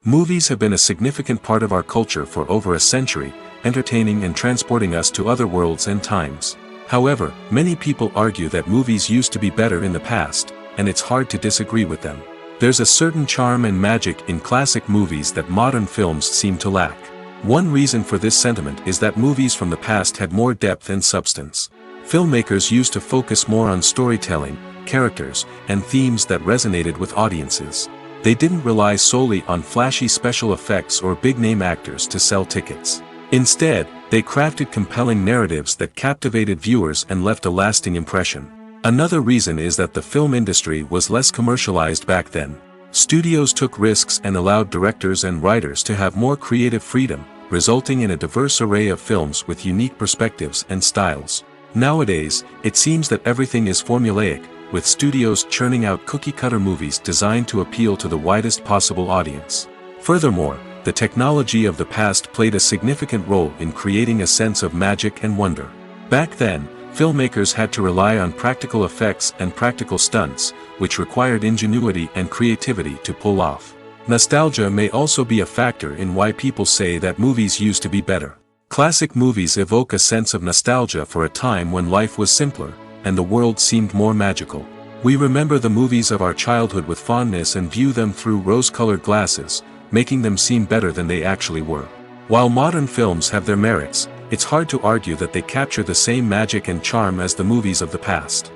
Movies have been a significant part of our culture for over a century, entertaining and transporting us to other worlds and times. However, many people argue that movies used to be better in the past, and it's hard to disagree with them. There's a certain charm and magic in classic movies that modern films seem to lack. One reason for this sentiment is that movies from the past had more depth and substance. Filmmakers used to focus more on storytelling, characters, and themes that resonated with audiences. They didn't rely solely on flashy special effects or big-name actors to sell tickets. Instead, they crafted compelling narratives that captivated viewers and left a lasting impression. Another reason is that the film industry was less commercialized back then. Studios took risks and allowed directors and writers to have more creative freedom, resulting in a diverse array of films with unique perspectives and styles. Nowadays, it seems that everything is formulaic, with studios churning out cookie-cutter movies designed to appeal to the widest possible audience. Furthermore, the technology of the past played a significant role in creating a sense of magic and wonder. Back then, filmmakers had to rely on practical effects and practical stunts, which required ingenuity and creativity to pull off. Nostalgia may also be a factor in why people say that movies used to be better. Classic movies evoke a sense of nostalgia for a time when life was simpler, and the world seemed more magical. We remember the movies of our childhood with fondness and view them through rose-colored glasses, making them seem better than they actually were. While modern films have their merits, it's hard to argue that they capture the same magic and charm as the movies of the past.